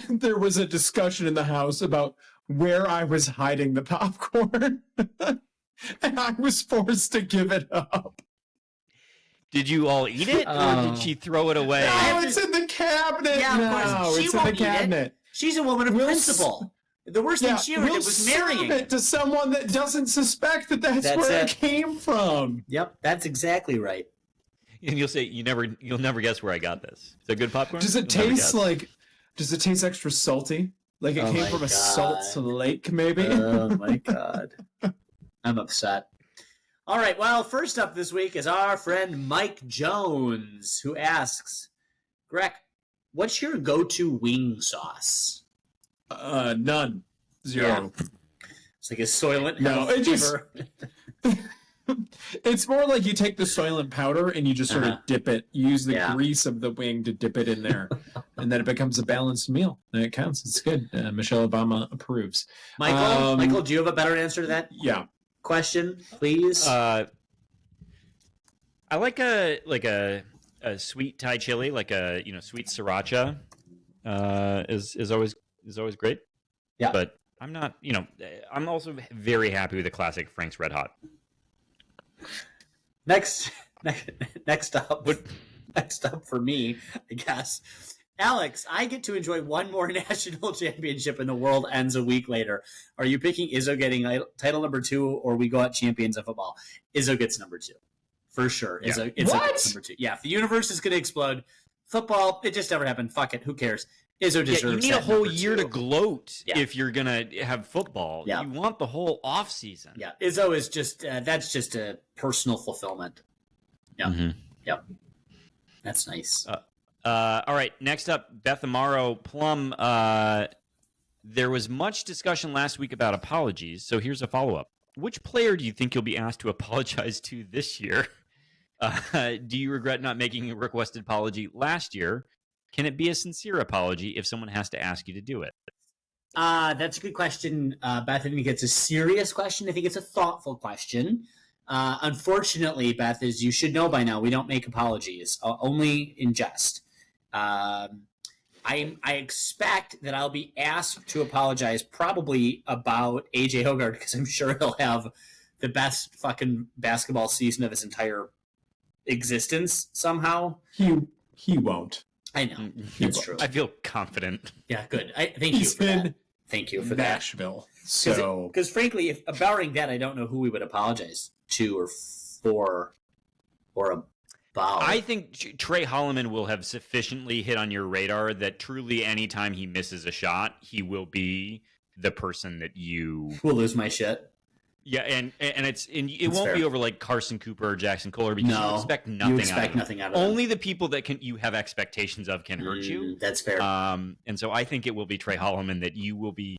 there was a discussion in the house about where I was hiding the popcorn. And I was forced to give it up. Did you all eat it, or did she throw it away? No, it's in the cabinet now. It's in the cabinet. She's a woman of principle. The worst thing she ever did was marrying it to someone that doesn't suspect that's where it came from. Yep, that's exactly right. And you'll say you'll never guess where I got this. Is it good popcorn? Does it taste extra salty? Like it came from a salt lake, maybe? Oh my god. I'm upset. All right, well, first up this week is our friend Mike Jones, who asks, Greg, what's your go-to wing sauce? None. Zero. Yeah. It's like a Soylent. No, it just... It's more like you take the Soylent powder and you just sort of dip it. You use the grease of the wing to dip it in there. And then it becomes a balanced meal. And it counts. It's good. Michelle Obama approves. Michael, do you have a better answer to that? Yeah. Question, please. I like a a sweet Thai chili, like a sweet sriracha, is always great. Yeah. But I'm not. I'm also very happy with the classic Frank's Red Hot. Next up for me, I guess. Alex, I get to enjoy one more national championship and the world ends a week later. Are you picking Izzo getting title number 2 or we go out champions of football? Izzo gets number 2. For sure. Yeah. Izzo gets number 2. Yeah, if the universe is going to explode, football, it just never happened. Fuck it. Who cares? Izzo deserves you need that a whole number year 2. to gloat Yeah. if you're going to have football. Yeah. You want the whole off season. Yeah, Izzo is just, that's just a personal fulfillment. Yeah. Mm-hmm. Yep. That's nice. All right, next up, Beth Amaro. Plum, there was much discussion last week about apologies, so here's a follow-up. Which player do you think you'll be asked to apologize to this year? Do you regret not making a requested apology last year? Can it be a sincere apology if someone has to ask you to do it? That's a good question, Beth. I think it's a serious question. I think it's a thoughtful question. Unfortunately, Beth, as you should know by now, we don't make apologies, only in jest. I expect that I'll be asked to apologize probably about AJ Hoggard because I'm sure he'll have the best fucking basketball season of his entire existence somehow. He won't. I know. That's true. I feel confident. Yeah, good. Thank you for that. Thank you for Nashville. that. So, Because frankly, if barring that, I don't know who we would apologize to or for or about. I think Trey Holloman will have sufficiently hit on your radar that truly anytime he misses a shot, he will be the person that you will lose my shit. Yeah, and it That's won't fair. be over like Carson Cooper or Jackson Kohler because No, you expect nothing out of them. nothing out of them. Only the people that you have expectations of can hurt you. That's fair. And so I think it will be Trey Holloman that you will be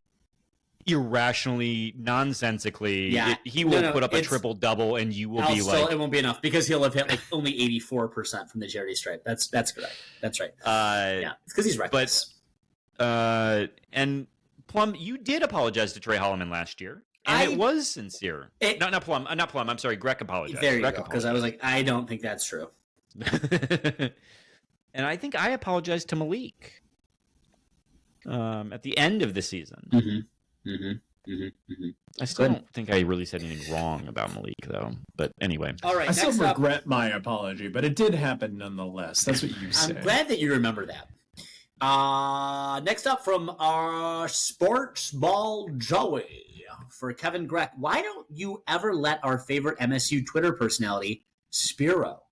irrationally, nonsensically. Yeah. He will put up a it's- triple double, and you will be like, it won't be enough because he'll have hit like only 84% from the charity stripe. That's correct. That's right. Yeah, it's because he's reckless. And Plum, you did apologize to Trey Holloman last year, and it was sincere. Not Plum. I'm sorry. Greg apologized. There you Greg go. Because I was like, I don't think that's true. apologized. And I think I apologized to Malik at the end of the season. I still don't think I really said anything wrong about Malik, though. But anyway. All right. I still next up, regret my apology, but it did happen nonetheless. That's what you say. I'm glad that you remember that. Next up from our Sports Ball Joey for Kevin Greck. Why don't you ever let our favorite MSU Twitter personality, Spiro,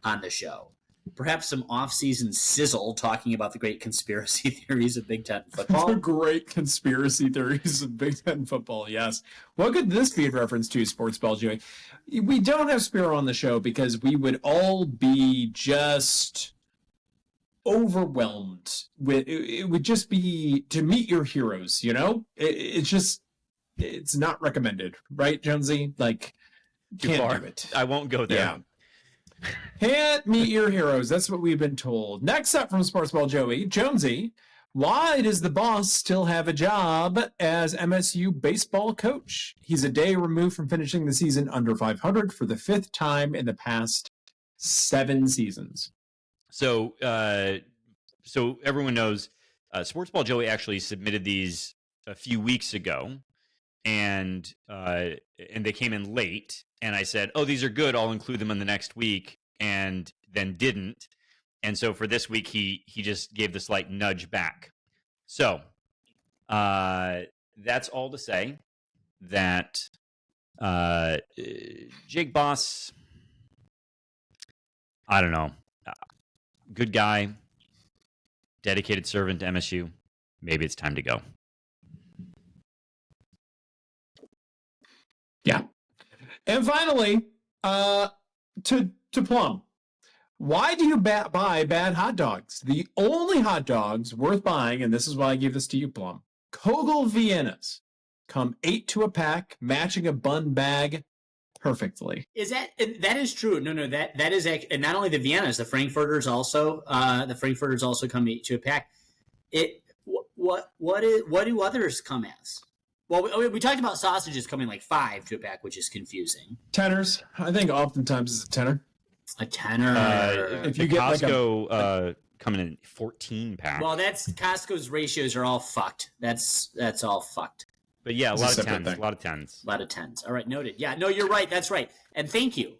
on the show? Perhaps some off-season sizzle talking about the great conspiracy theories of Big Ten The football. great conspiracy theories of Big Ten football, yes. What could this be in reference to, Sports Ball Joey? We don't have Spiro on the show because we would all be just overwhelmed with it would just be to meet your heroes, you know? It's not recommended, right, Jonesy? Like, Too can't far. do it. I won't go there. Yeah. Can't meet your heroes. That's what we've been told. Next up from Sports Ball Joey, Jonesy, why does the boss still have a job as MSU baseball coach? He's a day removed from finishing the season under 500 for the 5th time in the past 7 seasons. So everyone knows, Sports Ball Joey actually submitted these a few weeks ago, and they came in late. And I said, "Oh, these are good. I'll include them in the next week," and then didn't. And so for this week, he just gave the slight nudge back. So that's all to say that Jake Boss, I don't know, good guy, dedicated servant to MSU. Maybe it's time to go. Yeah. And finally, to Plum, why do you buy bad hot dogs? The only hot dogs worth buying, and this is why I give this to you, Plum, Kogel Viennas come 8 to a pack, matching a bun bag perfectly. That is true? No, that is actually, and not only the Viennas, the Frankfurters also. The Frankfurters also come to a pack. What do others come as? Well, we talked about sausages coming like 5 to a pack, which is confusing. Tenors, I think oftentimes it's a tenor. A tenner. If If you you get like a- Costco coming in 14 pack. Well, that's Costco's ratios are all fucked. That's all fucked. But yeah, a It's a lot of separate tens. thing. A lot of tens. A lot of tens. All right, noted. Yeah, no, you're right. That's right. And thank you,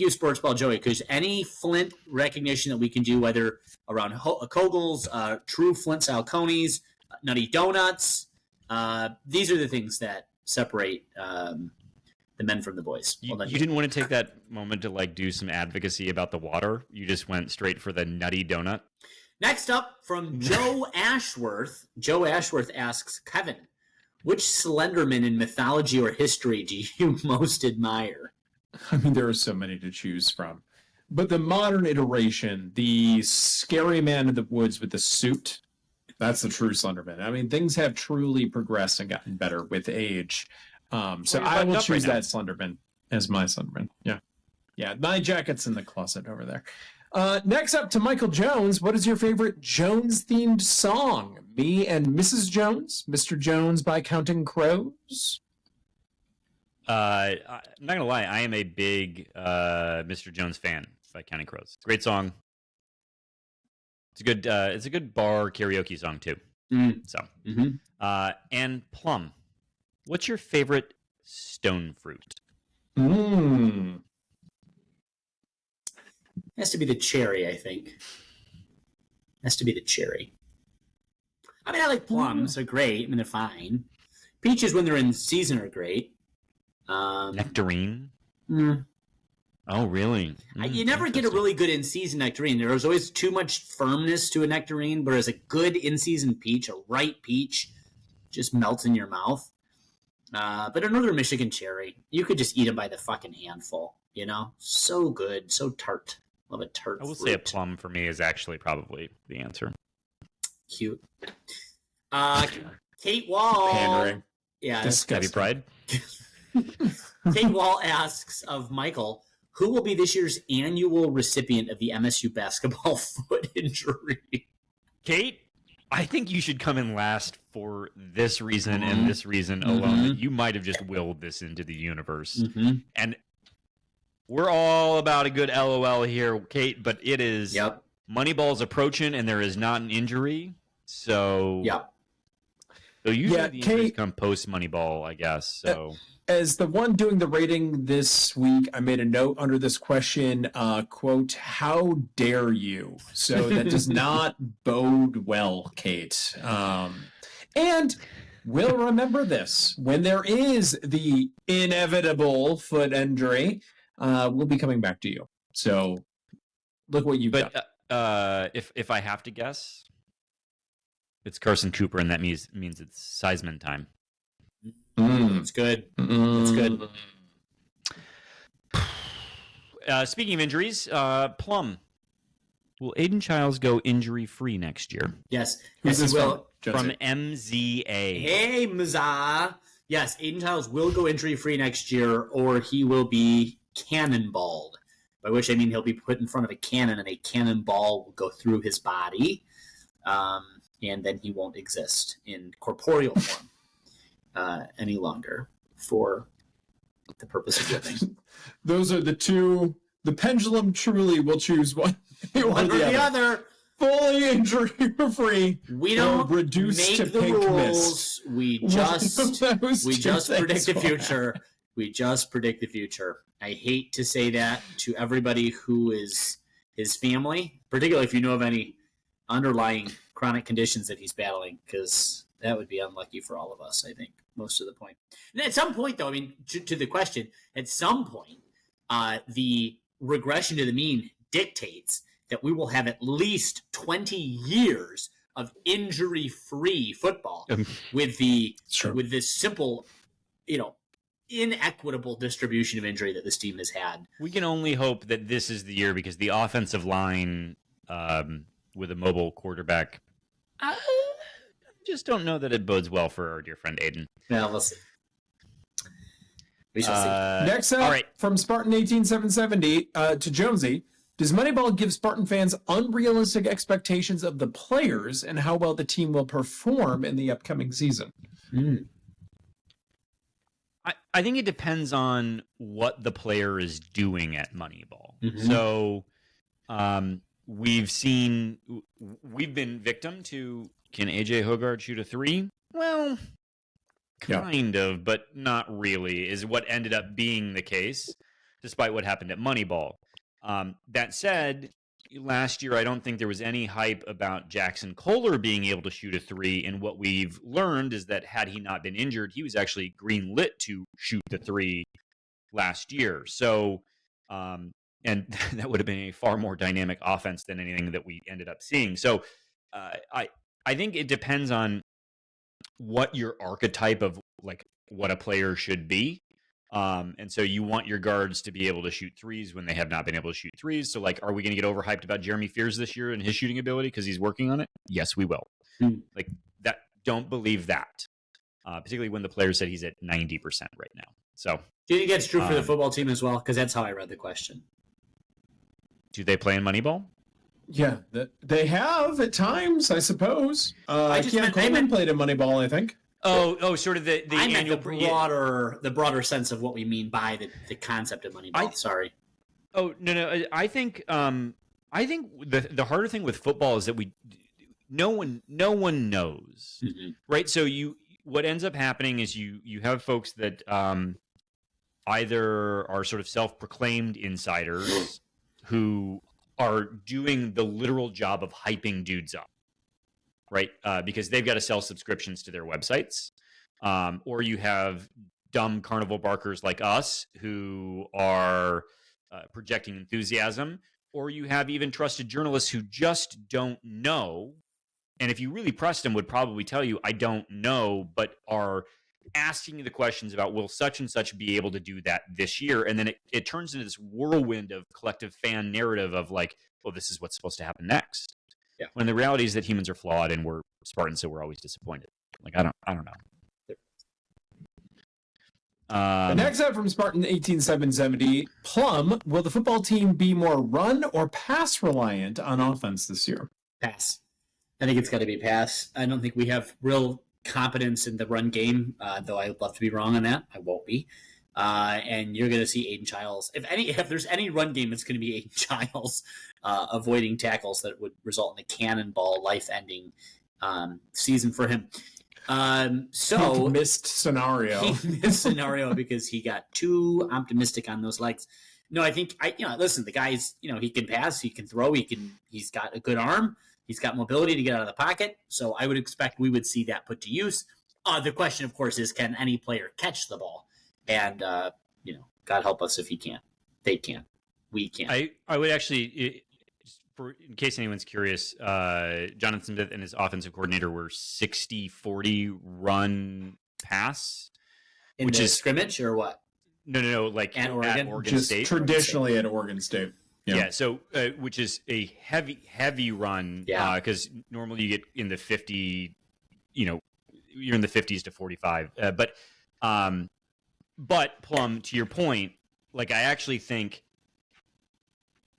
Sports Ball Joey, because any Flint recognition that we can do, whether around Kogel's, true Flint style conies, Nutty Donuts, these are the things that separate the men from the boys. You, Well done, you didn't want to take that moment to like do some advocacy about the water. You just went straight for the nutty donut. Next up from Joe Ashworth. Joe Ashworth asks, Kevin, which Slenderman in mythology or history do you most admire? I mean, there are so many to choose from. But the modern iteration, the scary man in the woods with the suit, that's the true Slenderman. I mean, things have truly progressed and gotten better with age. So you're I buttoned will up choose right now. that Slenderman as my Slenderman. Yeah. Yeah, my jacket's in the closet over there. Next up to Michael Jones. What is your favorite Jones-themed song? Me and Mrs. Jones? Mr. Jones by Counting Crows? I'm not gonna lie, I am a big Mr. Jones fan by Counting Crows. Great song. It's a good bar karaoke song too. So, and Plum. What's your favorite stone fruit? Has to be the cherry, I think. Has to be the cherry. I mean, I like plums. They're great. I mean, they're fine. Peaches, when they're in season, are great. Nectarine. mm, Oh, really? you never get a Interesting. really good in-season nectarine. There's always too much firmness to a nectarine, whereas a good in-season peach, a ripe peach, just melts in your mouth. But a Northern Michigan cherry, you could just eat them by the fucking handful. You know, so good, so tart. Love a tart. I will fruit. say a plum for me is actually probably the answer. Cute. Kate Wall. Pandering. Yeah, Have you pride? Kate Wall asks of Michael, who will be this year's annual recipient of the MSU basketball foot injury? Kate, I think you should come in last for this reason and this reason alone. That you might have just willed this into the universe. And we're all about a good LOL here, Kate, but it is Yep. Moneyball's approaching and there is not an injury. So Yep. So usually Yeah, the injuries Kate- come post Moneyball, I guess. So As the one doing the rating this week, I made a note under this question, quote, how dare you? So that does not bode well, Kate. And we'll remember this. When there is the inevitable foot injury, we'll be coming back to you. So look what you've done. but if I have to guess, it's Carson Cooper, and that means it's Seisman time. It's good. It's good. Speaking of injuries, Plum. Will Aiden Childs go injury-free next year? Yes. Who's Yes, this he will. From Jonesy? MZA. Hey, Mazza. Yes, Aiden Childs will go injury-free next year, or he will be cannonballed, by which I mean he'll be put in front of a cannon, and a cannonball will go through his body, and then he won't exist in corporeal form any longer for the purpose of living. Those are the two. The pendulum truly will choose one, One or the other. Fully injury free. We or don't reduced make to the pink rules. mist. We One of just those we two just things predict the will future. We just predict the future. I hate to say that to everybody who is his family, particularly if you know of any underlying chronic conditions that he's battling, because that would be unlucky for all of us, I think, most of the point. And at some point, though, I mean, to the question, at some point, the regression to the mean dictates that we will have at least 20 years of injury-free football with this simple, inequitable distribution of injury that this team has had. We can only hope that this is the year because the offensive line with a mobile quarterback, I just don't know that it bodes well for our dear friend Aiden. Now, we'll see. We shall see. Next up, all right. from Spartan 18770 to Jonesy, does Moneyball give Spartan fans unrealistic expectations of the players and how well the team will perform in the upcoming season? I think it depends on what the player is doing at Moneyball. Mhm. So we've been victim to, can AJ Hoggard shoot a three? Well, kind of, but not really, is what ended up being the case, despite what happened at Moneyball. That said, last year, I don't think there was any hype about Jackson Kohler being able to shoot a three. And what we've learned is that had he not been injured, he was actually greenlit to shoot the three last year. So, and that would have been a far more dynamic offense than anything that we ended up seeing. So, I think it depends on what your archetype of like what a player should be. And so you want your guards to be able to shoot threes when they have not been able to shoot threes. So, like, are we going to get overhyped about Jeremy Fears this year and his shooting ability because he's working on it? Yes, we will. Like that. Don't believe that, particularly when the player said he's at 90% right now. So, do you think that's true for the football team as well? Because that's how I read the question. Do they play in Moneyball? Yeah, they have at times, I suppose. Coleman played in Moneyball, I think. Oh, sort of the I annual meant the broader sense of what we mean by the concept of Moneyball. Sorry. Oh no! I think the harder thing with football is that no one knows, right? So what ends up happening is you have folks that either are sort of self-proclaimed insiders who are doing the literal job of hyping dudes up, right? Because they've got to sell subscriptions to their websites. Or you have dumb carnival barkers like us who are projecting enthusiasm. Or you have even trusted journalists who just don't know. And if you really pressed them, would probably tell you, I don't know, but are asking you the questions about, will such and such be able to do that this year? And then it turns into this whirlwind of collective fan narrative of like, well, this is what's supposed to happen next. Yeah. When the reality is that humans are flawed and we're Spartans, so we're always disappointed. Like, I don't know. The next up from Spartan 18770, Plum, will the football team be more run or pass reliant on offense this year? Pass. I think it's got to be pass. I don't think we have real competence in the run game, though I'd love to be wrong on that. I won't be. And you're going to see Aiden Childs. If there's any run game, it's going to be Aiden Childs avoiding tackles that would result in a cannonball, life-ending season for him. So missed scenario. He missed scenario because he got too optimistic on those legs. No, I think listen, the guy's he can pass, he can throw, he's got a good arm. He's got mobility to get out of the pocket, so I would expect we would see that put to use. The question, of course, is can any player catch the ball? And, God help us if he can't. They can't. We can't. I would actually, in case anyone's curious, Jonathan Smith and his offensive coordinator were 60-40 run pass. In which the is scrimmage or what? No, like at Oregon Just State. Traditionally at Oregon State. Yeah, so which is a heavy run. Yeah, because normally you get in the 50. You're in the 50s to 45. But Plum, to your point, like I actually think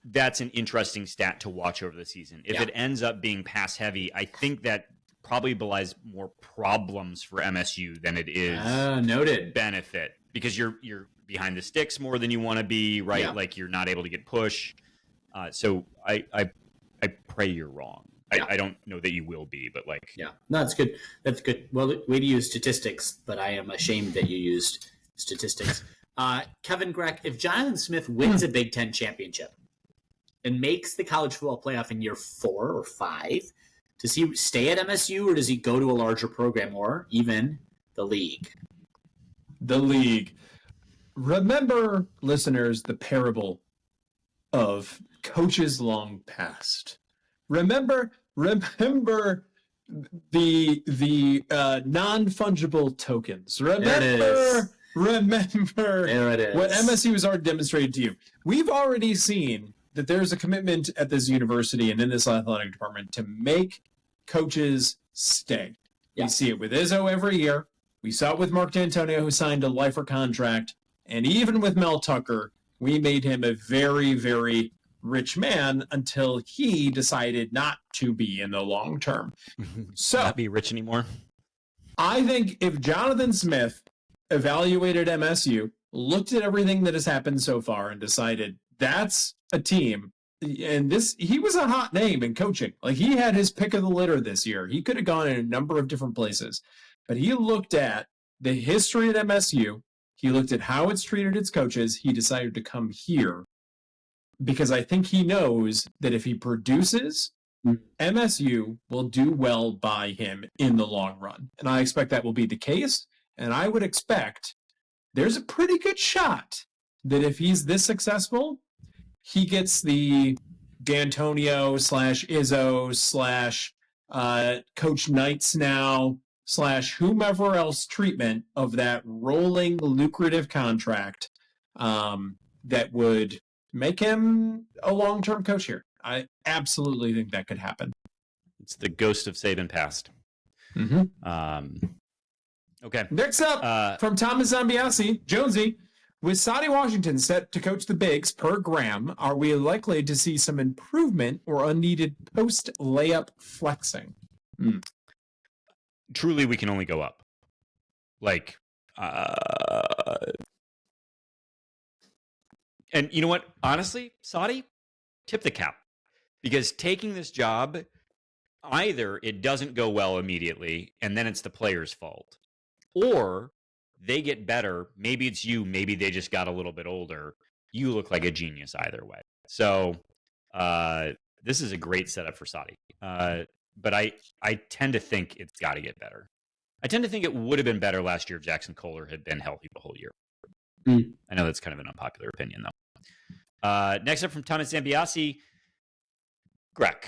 that's an interesting stat to watch over the season. If it ends up being pass heavy, I think that probably belies more problems for MSU than it is noted benefit, because you're behind the sticks more than you want to be, right? Yeah. Like you're not able to get push. So I pray you're wrong. Yeah. I don't know that you will be, but like no, that's good. That's good. Well, way to use statistics, but I am ashamed that you used statistics. Kevin Greck, if Jonathan Smith wins a Big Ten championship and makes the college football playoff in year 4 or 5, does he stay at MSU or does he go to a larger program or even the league? The league. Remember, listeners, the parable of coaches long past. Remember the non-fungible tokens. Remember There it is. what MSU has already demonstrated to you. We've already seen that there's a commitment at this university and in this athletic department to make coaches stay. Yeah. We see it with Izzo every year. We saw it with Mark D'Antonio, who signed a lifer contract. And even with Mel Tucker, we made him a very, very rich man until he decided not to be in the long term. So not be rich anymore. I think if Jonathan Smith evaluated MSU, looked at everything that has happened so far, and decided that's a team. And he was a hot name in coaching. Like, he had his pick of the litter this year. He could have gone in a number of different places, but he looked at the history at MSU. He looked at how it's treated its coaches. He decided to come here because I think he knows that if he produces, MSU will do well by him in the long run. And I expect that will be the case. And I would expect there's a pretty good shot that if he's this successful, he gets the D'Antonio /Izzo / Coach Knights now / whomever else treatment of that rolling lucrative contract that would make him a long-term coach here. I absolutely think that could happen. It's the ghost of Saban past. Mm-hmm. Okay. Next up, from Thomas Zambiasi, Jonesy, with Saddi Washington set to coach the Bigs per Graham, are we likely to see some improvement or unneeded post-layup flexing? Truly, we can only go up. Like, and you know what? Honestly, Saddi, tip the cap. Because taking this job, either it doesn't go well immediately, and then it's the player's fault, or they get better. Maybe it's you. Maybe they just got a little bit older. You look like a genius either way. So this is a great setup for Saddi. But I tend to think it's got to get better. I tend to think it would have been better last year if Jackson Kohler had been healthy the whole year. I know that's kind of an unpopular opinion, though. Next up from Thomas Zambiasi, Greg.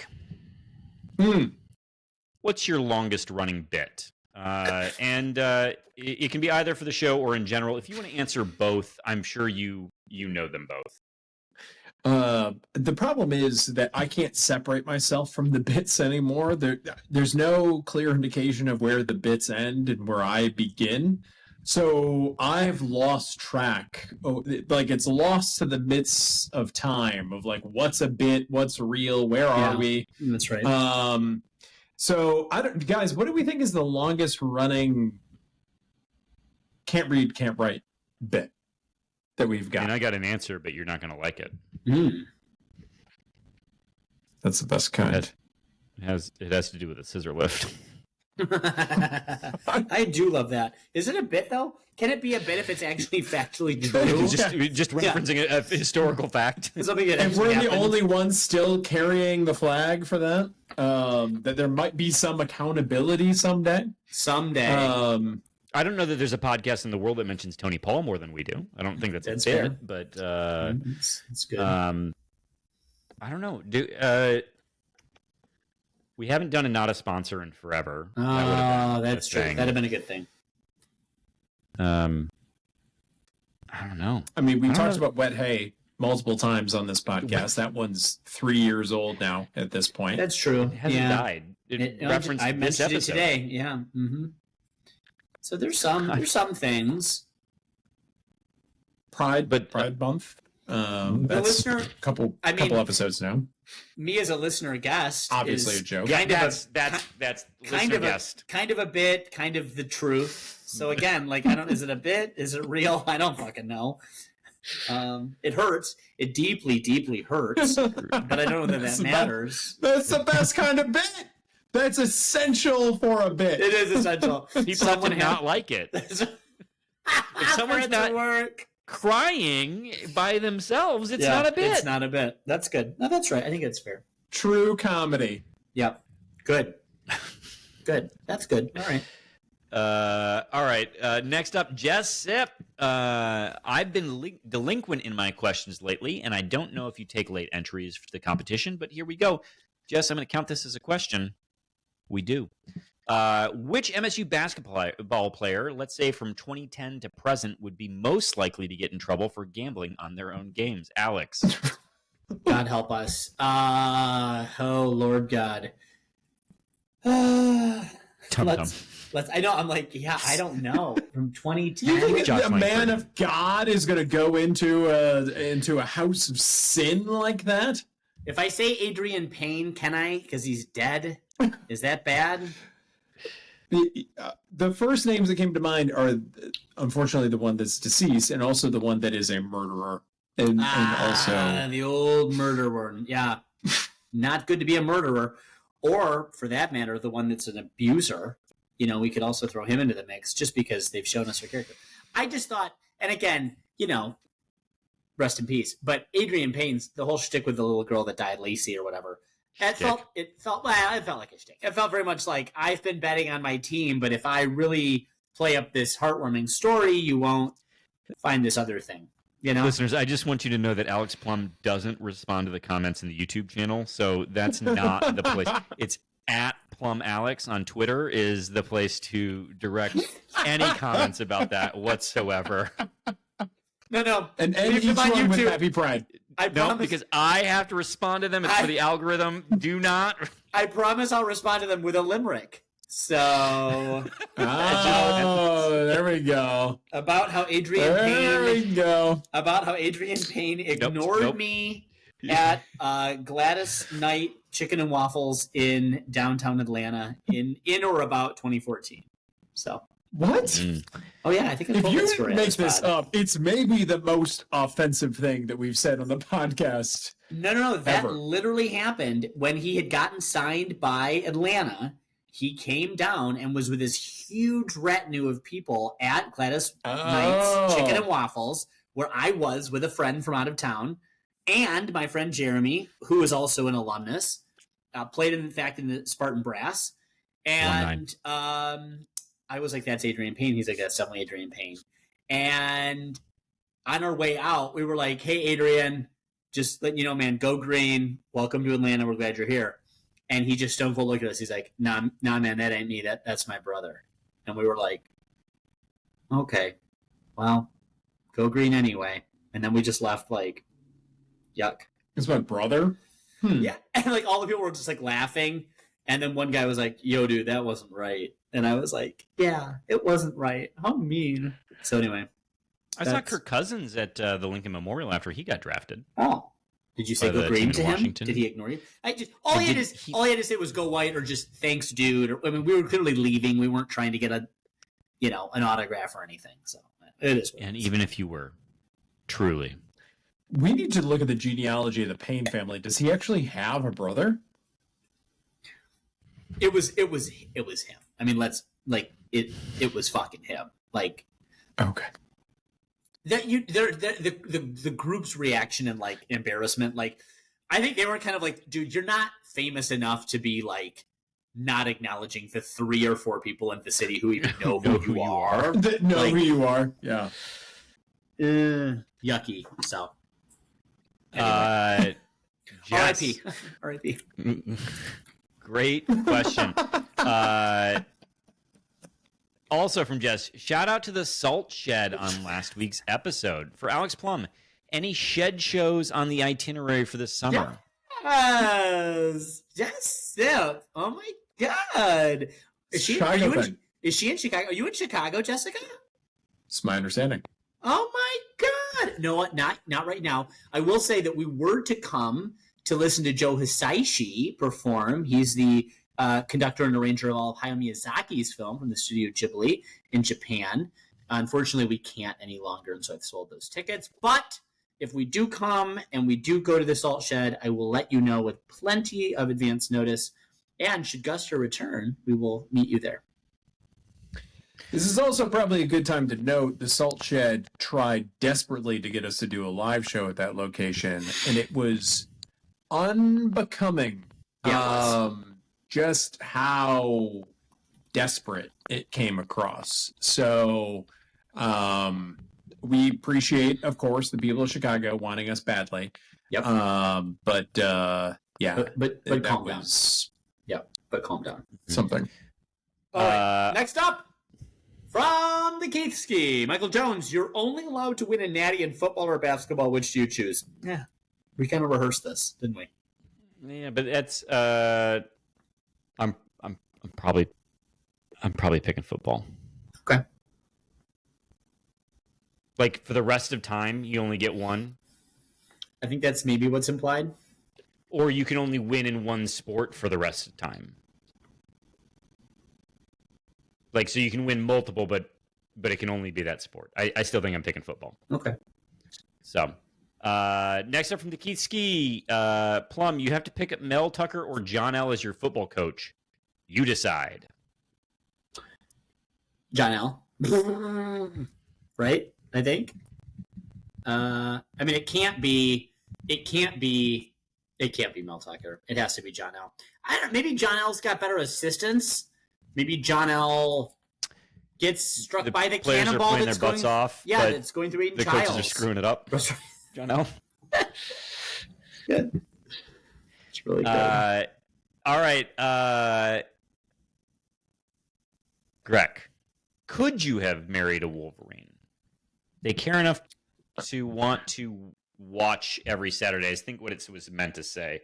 What's your longest running bit? And it can be either for the show or in general. If you want to answer both, I'm sure you know them both. The problem is that I can't separate myself from the bits anymore. There's no clear indication of where the bits end and where I begin. So I've lost track. Like, it's lost to the midst of time of like, what's a bit, what's real, where are we? That's right. So guys, what do we think is the longest running can't read, can't write bit that we've got? And I got an answer, but you're not going to like it. That's the best kind. It has to do with a scissor lift. I do love that. Is it a bit though? Can it be a bit if it's actually factually true? just referencing a historical fact. Something that And we're happened. the only ones still carrying the flag for that. That there might be some accountability someday. Someday. I don't know that there's a podcast in the world that mentions Tony Paul more than we do. I don't think that's a bit, fair. but It's good. I don't know. We haven't done a not a sponsor in forever. That's true. That'd have been a good thing. I don't know. I mean, we talked about wet hay multiple times on this podcast. That one's 3 years old now at this point. That's true. It hasn't died. It referenced I this mentioned it episode. today. Yeah. So there's some things. Pride Month. The That's listener, a couple episodes now. Me as a listener guest, Obviously is a joke. Yeah, Kind of that's kind of guest. kind of a bit, kind of the truth. So again, like, I don't. Is it a bit? Is it real? I don't fucking know. It hurts. It deeply, deeply hurts. But I don't know that matters. That's the best kind of bit. That's essential for a bit. It is essential. People have to not like it. If someone's not crying by themselves, it's not a bit. It's not a bit. That's good. No, that's right. I think it's fair. True comedy. Yep. Good. Good. That's good. All right. All right. Next up, Jess Sip. I've been delinquent in my questions lately, and I don't know if you take late entries for the competition, but here we go. Jess, I'm going to count this as a question. We do. Which MSU basketball player, let's say from 2010 to present, would be most likely to get in trouble for gambling on their own games? Alex. God help us. Oh, Lord God. Let's. I know. I'm like, yeah, I don't know. From 2010. You think Josh a man of God is going to go into a house of sin like that? If I say Adrian Payne, can I? Because he's dead. Is that bad? The first names that came to mind are unfortunately the one that's deceased, and also the one that is a murderer, and also the old murderer. Yeah, not good to be a murderer, or for that matter, the one that's an abuser. We could also throw him into the mix just because they've shown us her character. I just thought, and again, rest in peace. But Adrian Payne's the whole shtick with the little girl that died, Lacey or whatever. It felt like a shtick. It felt very much like I've been betting on my team, but if I really play up this heartwarming story, you won't find this other thing. Listeners, I just want you to know that Alex Plum doesn't respond to the comments in the YouTube channel, so that's not the place. It's at Plum Alex on Twitter is the place to direct any comments about that whatsoever. No. and each one with Happy Pride. I promise, because I have to respond to them. It's for the algorithm. Do not. I promise I'll respond to them with a limerick. So. There we go. About how Adrian Payne ignored me at Gladys Knight Chicken and Waffles in downtown Atlanta in or about 2014. So. What? Oh yeah, I think if you make this up, it's maybe the most offensive thing that we've said on the podcast. No, that literally happened when he had gotten signed by Atlanta. He came down and was with this huge retinue of people at Gladys Knight's Chicken and Waffles, where I was with a friend from out of town, and my friend Jeremy, who is also an alumnus, played in the Spartan Brass, and I was like, "That's Adrian Payne." He's like, "That's definitely Adrian Payne." And on our way out, we were like, "Hey, Adrian, just letting you know, man, go green. Welcome to Atlanta. We're glad you're here." And he just stone cold looked at us. He's like, nah, man, that ain't me. That's my brother. And we were like, okay, well, go green anyway. And then we just left like, yuck. It's my brother? Yeah. And like all the people were just like laughing. And then one guy was like, yo, dude, that wasn't right. And I was like, yeah, it wasn't right. How mean. So anyway. I saw Kirk Cousins at the Lincoln Memorial after he got drafted. Oh. Did you say go green to him? Washington. Did he ignore you? All he had to say was go white or just thanks, dude. We were clearly leaving. We weren't trying to get an autograph or anything. So it is. And even if you were, truly, we need to look at the genealogy of the Payne family. Does he actually have a brother? It was him. I mean, it was fucking him. Like, okay. The group's reaction and like embarrassment, like I think they were kind of like, dude, you're not famous enough to be like not acknowledging the 3 or 4 people in the city who even know who you are. Know who you are. Yeah. Yucky. So. Anyway. R.I.P. Great question. Also from Jess, shout out to the Salt Shed on last week's episode. For Alex Plum, any shed shows on the itinerary for this summer? Yes. Yeah. Oh my God. Is she in Chicago? Are you in Chicago, Jessica? It's my understanding. Oh my God. No, not right now. I will say that we were to come to listen to Joe Hisaishi perform. He's the conductor and arranger of all of Hayao Miyazaki's film from the Studio Ghibli in Japan. Unfortunately, we can't any longer, and so I've sold those tickets. But if we do come and we do go to the Salt Shed, I will let you know with plenty of advance notice. And should Guster return, we will meet you there. This is also probably a good time to note the Salt Shed tried desperately to get us to do a live show at that location, and it was unbecoming. Yeah, just how desperate it came across. So we appreciate, of course, the people of Chicago wanting us badly. Yep. But calm down. Yep. But calm down. Something. All right. Next up, from the Keith Ski, Michael Jones. You're only allowed to win a natty in football or basketball. Which do you choose? Yeah, we kind of rehearsed this, didn't we? Yeah, but that's I'm probably picking football. Okay. Like for the rest of time, you only get one. I think that's maybe what's implied. Or you can only win in one sport for the rest of time. Like, so you can win multiple, but but it can only be that sport. I still think I'm taking football. Okay. So, next up from the Keith Ski, Plum, you have to pick up Mel Tucker or John L as your football coach. You decide. John L. Right? I think. I mean, it can't be Mel Tucker. It has to be John L. I don't. Maybe John L's got better assistance. Maybe John L. gets struck by the players cannonball are playing that's their butts going off. Yeah, but that's going through Aiden the Childs. coaches are screwing it up. John L. Good. It's really good. All right. Greg, could you have married a Wolverine? They care enough to want to watch every Saturday. I think what it was meant to say.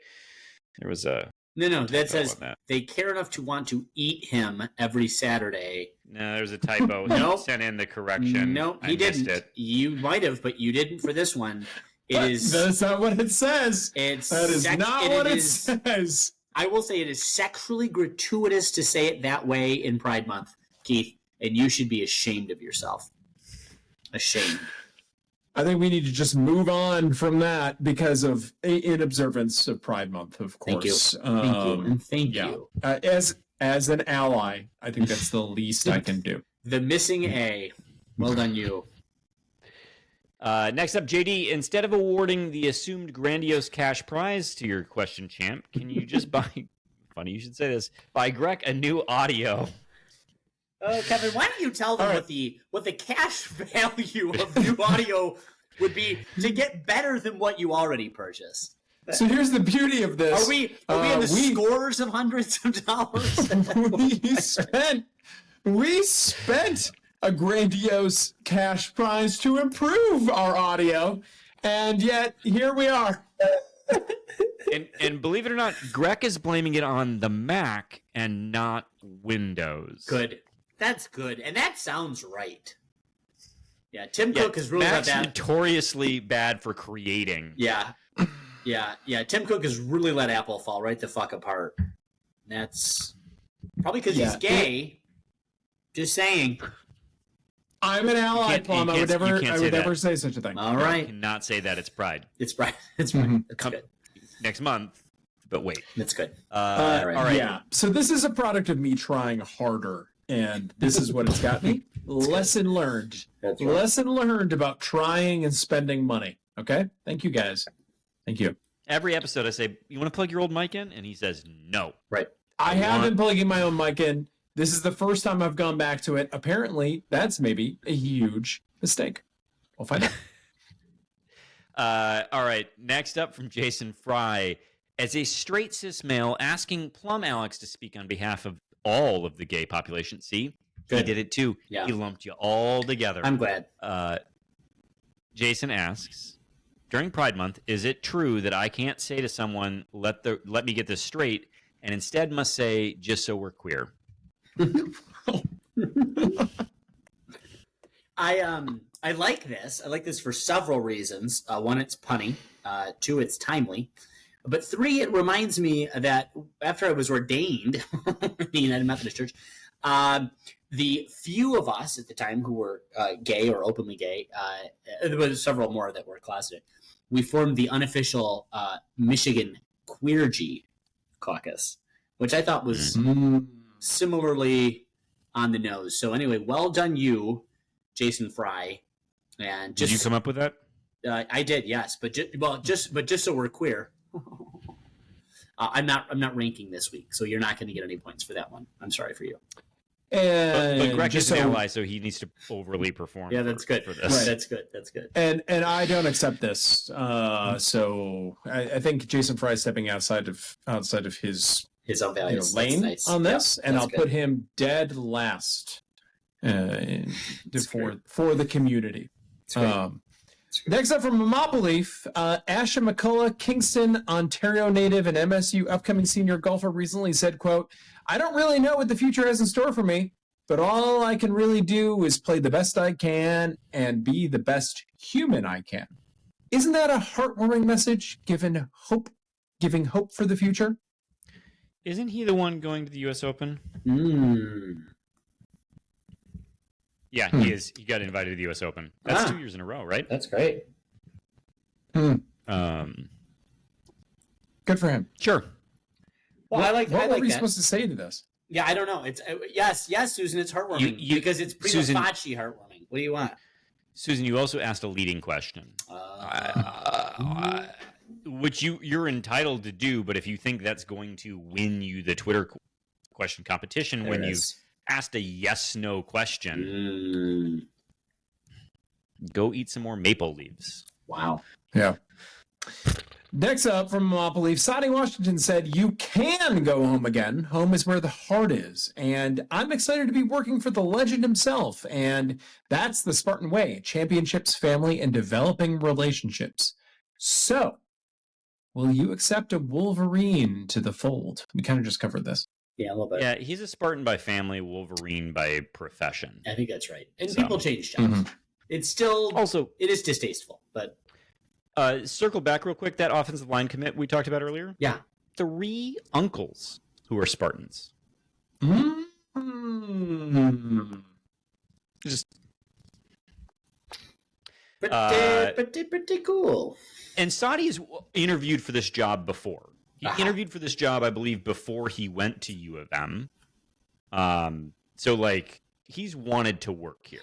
There was a No. That says that. they care enough to want to eat him every Saturday. No, there's a typo. Nope. He sent in the correction. No, I he missed didn't. it. You might have, but you didn't for this one. That's not what it says. That is not what it says. I will say it is sexually gratuitous to say it that way in Pride Month, Keith, and you should be ashamed of yourself. Ashamed. I think we need to just move on from that because of in observance of Pride Month, of course. Thank you. As an ally, I think that's the least I can do. The missing A. Well done, you. Next up, JD, instead of awarding the assumed grandiose cash prize to your question champ, can you just buy, funny you should say this, buy Greg a new audio? Kevin, why don't you tell them what the cash value of new audio would be to get better than what you already purchased? So here's the beauty of this. Are we in the scores of hundreds of dollars? we spent a grandiose cash prize to improve our audio, and yet here we are. And believe it or not, Greg is blaming it on the Mac and not Windows. Good. That's good. And that sounds right. Yeah, Tim Cook has really Mac's let that... notoriously bad for creating. Yeah. Tim Cook has really let Apple fall right the fuck apart. That's probably because he's gay. Just saying. I'm an ally, Plum. I would never say such a thing. All right. You cannot say that. It's Pride. It's Pride. It's right. Mm-hmm. That's good. Next month, but wait. That's good. All right. Yeah. So this is a product of me trying harder, and this is what it's got me. Lesson learned. That's right. Lesson learned about trying and spending money. Okay? Thank you, guys. Thank you. Every episode I say, you want to plug your old mic in? And he says, no. Right. I have been plugging my own mic in. This is the first time I've gone back to it. Apparently, that's maybe a huge mistake. We'll find out. All right. Next up from Jason Fry. As a straight cis male asking Plum Alex to speak on behalf of all of the gay population. See? Good. He did it too. Yeah. He lumped you all together. I'm glad. Jason asks, during Pride Month, is it true that I can't say to someone, let me get this straight, and instead must say, just so we're queer? I like this. I like this for several reasons. One, it's punny. Two, it's timely. But three, it reminds me that after I was ordained in the United Methodist Church, the few of us at the time who were gay or openly gay, there was several more that were closeted, we formed the unofficial Michigan Queergy Caucus, which I thought was similarly on the nose. So anyway, well done you, Jason Fry. And just, did you come up with that? I did, yes. But just so we're queer, I'm not ranking this week, so you're not going to get any points for that one. I'm sorry for you. But Greg is an ally, so he needs to overly perform. Yeah, that's good. For this. Right. That's good. That's good. And I don't accept this. So I think Jason Fry is stepping outside of his own values lane nice. on this, and I'll good. put him dead last for the community. Next up from Mamapaleaf, Asha McCullough, Kingston, Ontario native and MSU upcoming senior golfer recently said, quote, I don't really know what the future has in store for me, but all I can really do is play the best I can and be the best human I can. Isn't that a heartwarming message giving hope for the future? Isn't he the one going to the U.S. Open? Yeah, he is. He got invited to the U.S. Open. That's 2 years in a row, right? That's great. Good for him. Sure. Well, What were we that. supposed to say to this? Yeah, I don't know. It's yes, Susan. It's heartwarming because it's prima Susan, facie heartwarming. What do you want? Susan, you also asked a leading question, which you're entitled to do. But if you think that's going to win you the Twitter question competition, when you've asked a yes/no question, go eat some more maple leaves. Wow. Yeah. Next up from Maple Leaf, Sonny Washington said, "You can go home again. Home is where the heart is. And I'm excited to be working for the legend himself. And that's the Spartan way. Championships, family, and developing relationships. So, will you accept a Wolverine to the fold?" We kind of just covered this. Yeah, a little bit. Yeah, he's a Spartan by family, Wolverine by profession. I think that's right. And people change jobs. Mhm. It's still Also, it is distasteful, but circle back real quick. That offensive line commit we talked about earlier. yeah. 3 uncles who are Spartans. Just Pretty cool. and Sadi's interviewed for this job before. He interviewed for this job, I believe, before he went to U of M. So like he's wanted to work here.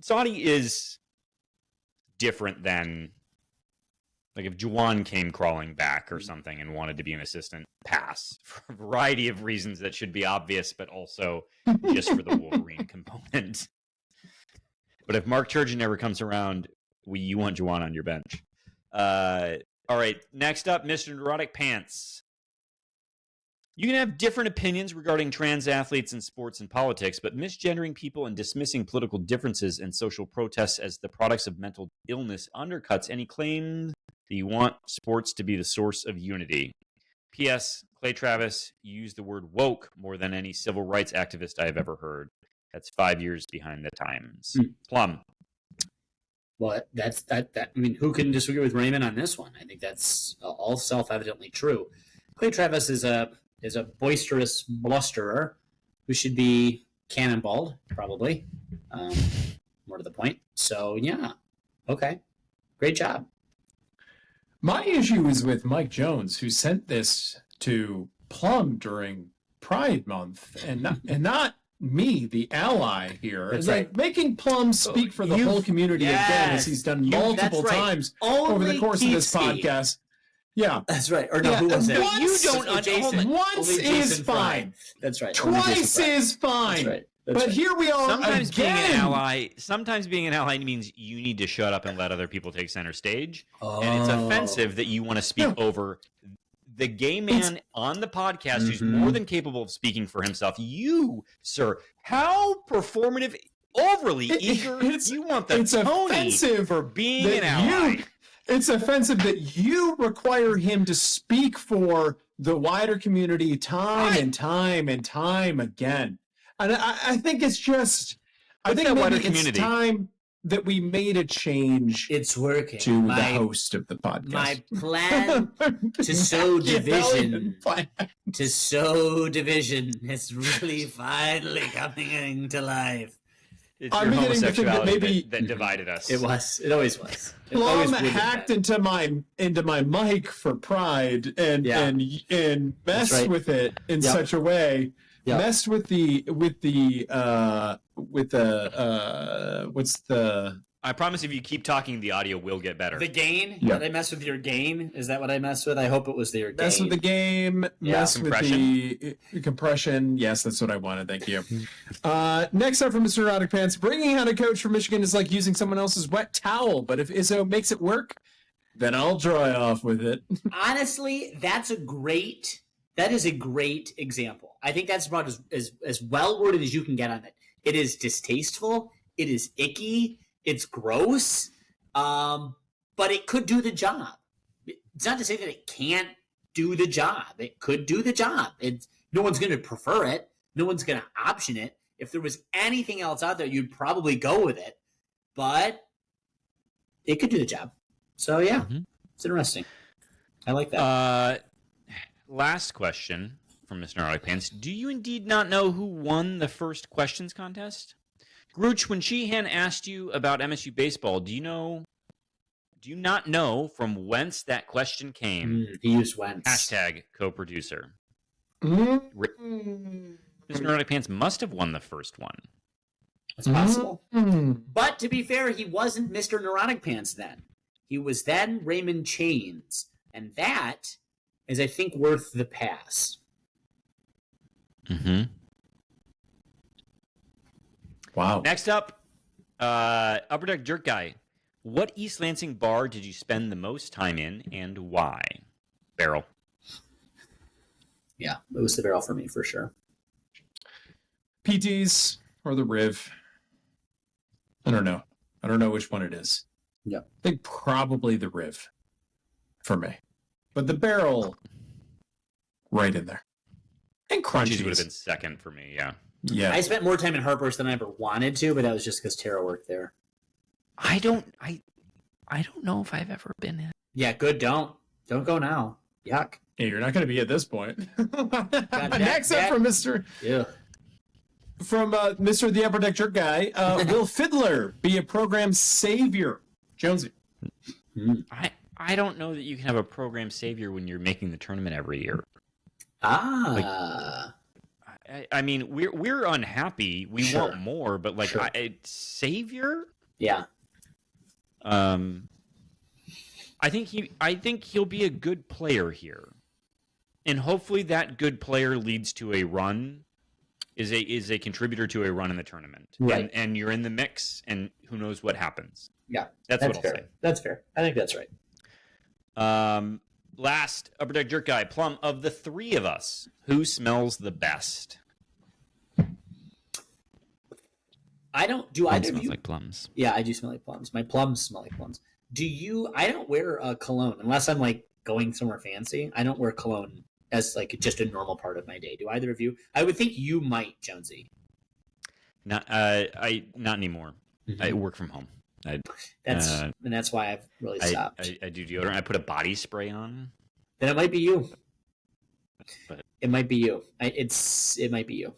Sadi is different than like if Juwan came crawling back or something and wanted to be an assistant, pass for a variety of reasons that should be obvious, but also just for the Wolverine component. But if Mark Turgeon never comes around, you want Juwan on your bench. All right, next up, Mr. Neurotic Pants. You can have different opinions regarding trans athletes in sports and politics, but misgendering people and dismissing political differences and social protests as the products of mental illness undercuts any claim that you want sports to be the source of unity. P.S. Clay Travis used the word woke more than any civil rights activist I have ever heard. That's 5 years behind the times. Plum. Well, that. I mean, who can disagree with Raymond on this one? I think that's all self-evidently true. Clay Travis is a boisterous blusterer who should be cannonballed, probably. More to the point. So, yeah. Okay. Great job. My issue is with Mike Jones, who sent this to Plum during Pride Month, and not me, the ally here. That's It's right. like making Plum speak for the whole community again, as he's done multiple that's right. times over the Only course of this Keefsky. podcast. Yeah. That's right. Or no, Yeah, who was it? once- You don't Oh, Jason. Once Only is Jason Fry. fine. That's right. Only Jason Twice Fry. is fine. That's right. That's But right. here we are Sometimes again. sometimes being an ally means you need to shut up and let other people take center stage. And it's offensive that you want to speak over the gay man on the podcast who's more than capable of speaking for himself. You, sir, how performative, overly eager. You want the It's Tony offensive for being that an ally. It's offensive that you require him to speak for the wider community time and time and time again. And I think it's just, I What's think that maybe wider it's community? time that we made a change It's working. to the host of the podcast. My plan to sow division. to sow division is really finally coming to life. It's I'm your beginning to think that homosexuality maybe- that divided us. It was. It always was. It always Plum would have hacked been. into my mic for Pride and Yeah. and messed right. with it in Yep. such a way, Yep. messed with the what's the I promise if you keep talking, the audio will get better. The gain? Yeah. Did I mess with your gain? Is that what I messed with? I hope it was your gain. mess with the game, Yeah. mess with the compression. Yes, that's what I wanted. Thank you. Next up from Mr. Neurotic Pants, bringing out a coach from Michigan is like using someone else's wet towel, but if Izzo makes it work, then I'll dry off with it. Honestly, that is a great example. I think that's about as well worded as you can get on it. It is distasteful. It is icky. It's gross. But it could do the job. It's not to say that it can't do the job. It could do the job. No one's going to prefer it. No one's going to option it. If there was anything else out there, you'd probably go with it. But it could do the job. So, yeah, It's interesting. I like that. Last question from Mr. Neurotic Pants. Do you indeed not know who won the first questions contest? Grooch, when Sheehan asked you about MSU baseball, do you not know from whence that question came? He used Wentz. Hashtag co-producer. Mm. Mr. Neurotic Pants must have won the first one. It's possible. Mm. But to be fair, he wasn't Mr. Neurotic Pants then. He was then Raymond Chains. And that is, I think, worth the pass. Mm-hmm. Wow. Next up, Upper Deck Jerk Guy. What East Lansing bar did you spend the most time in, and why? Barrel. Yeah, it was the Barrel for me, for sure. PT's or the Riv. I don't know. I don't know which one it is. Yeah. I think probably the Riv for me. But the Barrel, right in there. And Crunchies would have Crunchies. been second for me, yeah. Yeah. I spent more time in Harper's than I ever wanted to, but that was just because Tara worked there. I don't know if I've ever been in. Yeah, good. Don't go now. Yuck. Yeah, you're not going to be at this point. that- Next up from Mr. Yeah. Mr. The Upper Deck Jerk Guy, will Fiddler be a program savior? Jonesy. I don't know that you can have a program savior when you're making the tournament every year. I mean, we're unhappy. We Sure. want more, but like Sure. savior. Yeah. I think he'll be a good player here, and hopefully that good player leads to a run, is a contributor to a run in the tournament. Right. And you're in the mix, and who knows what happens. Yeah. That's what I'll fair. say. That's fair. I think that's right. Last Upper Deck Jerk Guy, Plum, of the three of us, who smells the best? I don't. Do Plum either of smells you? like plums. Yeah, I do smell like plums. My plums smell like plums. Do you? I don't wear a cologne unless I'm like going somewhere fancy. I don't wear cologne as like just a normal part of my day. Do either of you? I would think you might, Jonesy. Not not anymore. I work from home. That's why I've really stopped. I do deodorant. I put a body spray on. Then it might be you. But- It might be you. It might be you.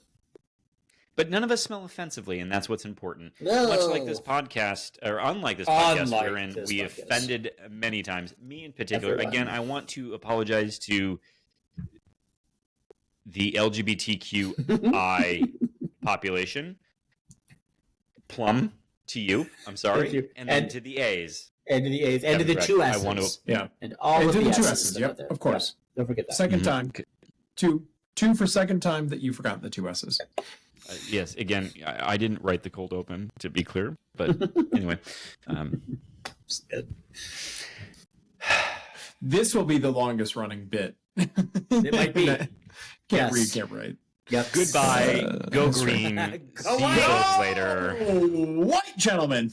But none of us smell offensively, and that's what's important. No. Much like this podcast, or unlike this podcast, Unlike wherein this we podcast. offended many times. Me in particular. Everyone. Again, I want to apologize to the LGBTQI population. Plum, to you. I'm sorry. Thank you. And then And- to the A's. And to the A's, and to the Correct. two I S's. want to- Yeah. And all And of to the the two S's. S's. that Yep, are there. of course. Yeah, don't forget that. Second Mhm. time. Two for second time that you forgot the two S's. Yes, again, I didn't write the cold open, to be clear. But anyway. This will be the longest running bit. It might be. Can't Yes. read, can't write. Yep. Goodbye. Go that's right. green. Go See you white. folks later. White gentlemen.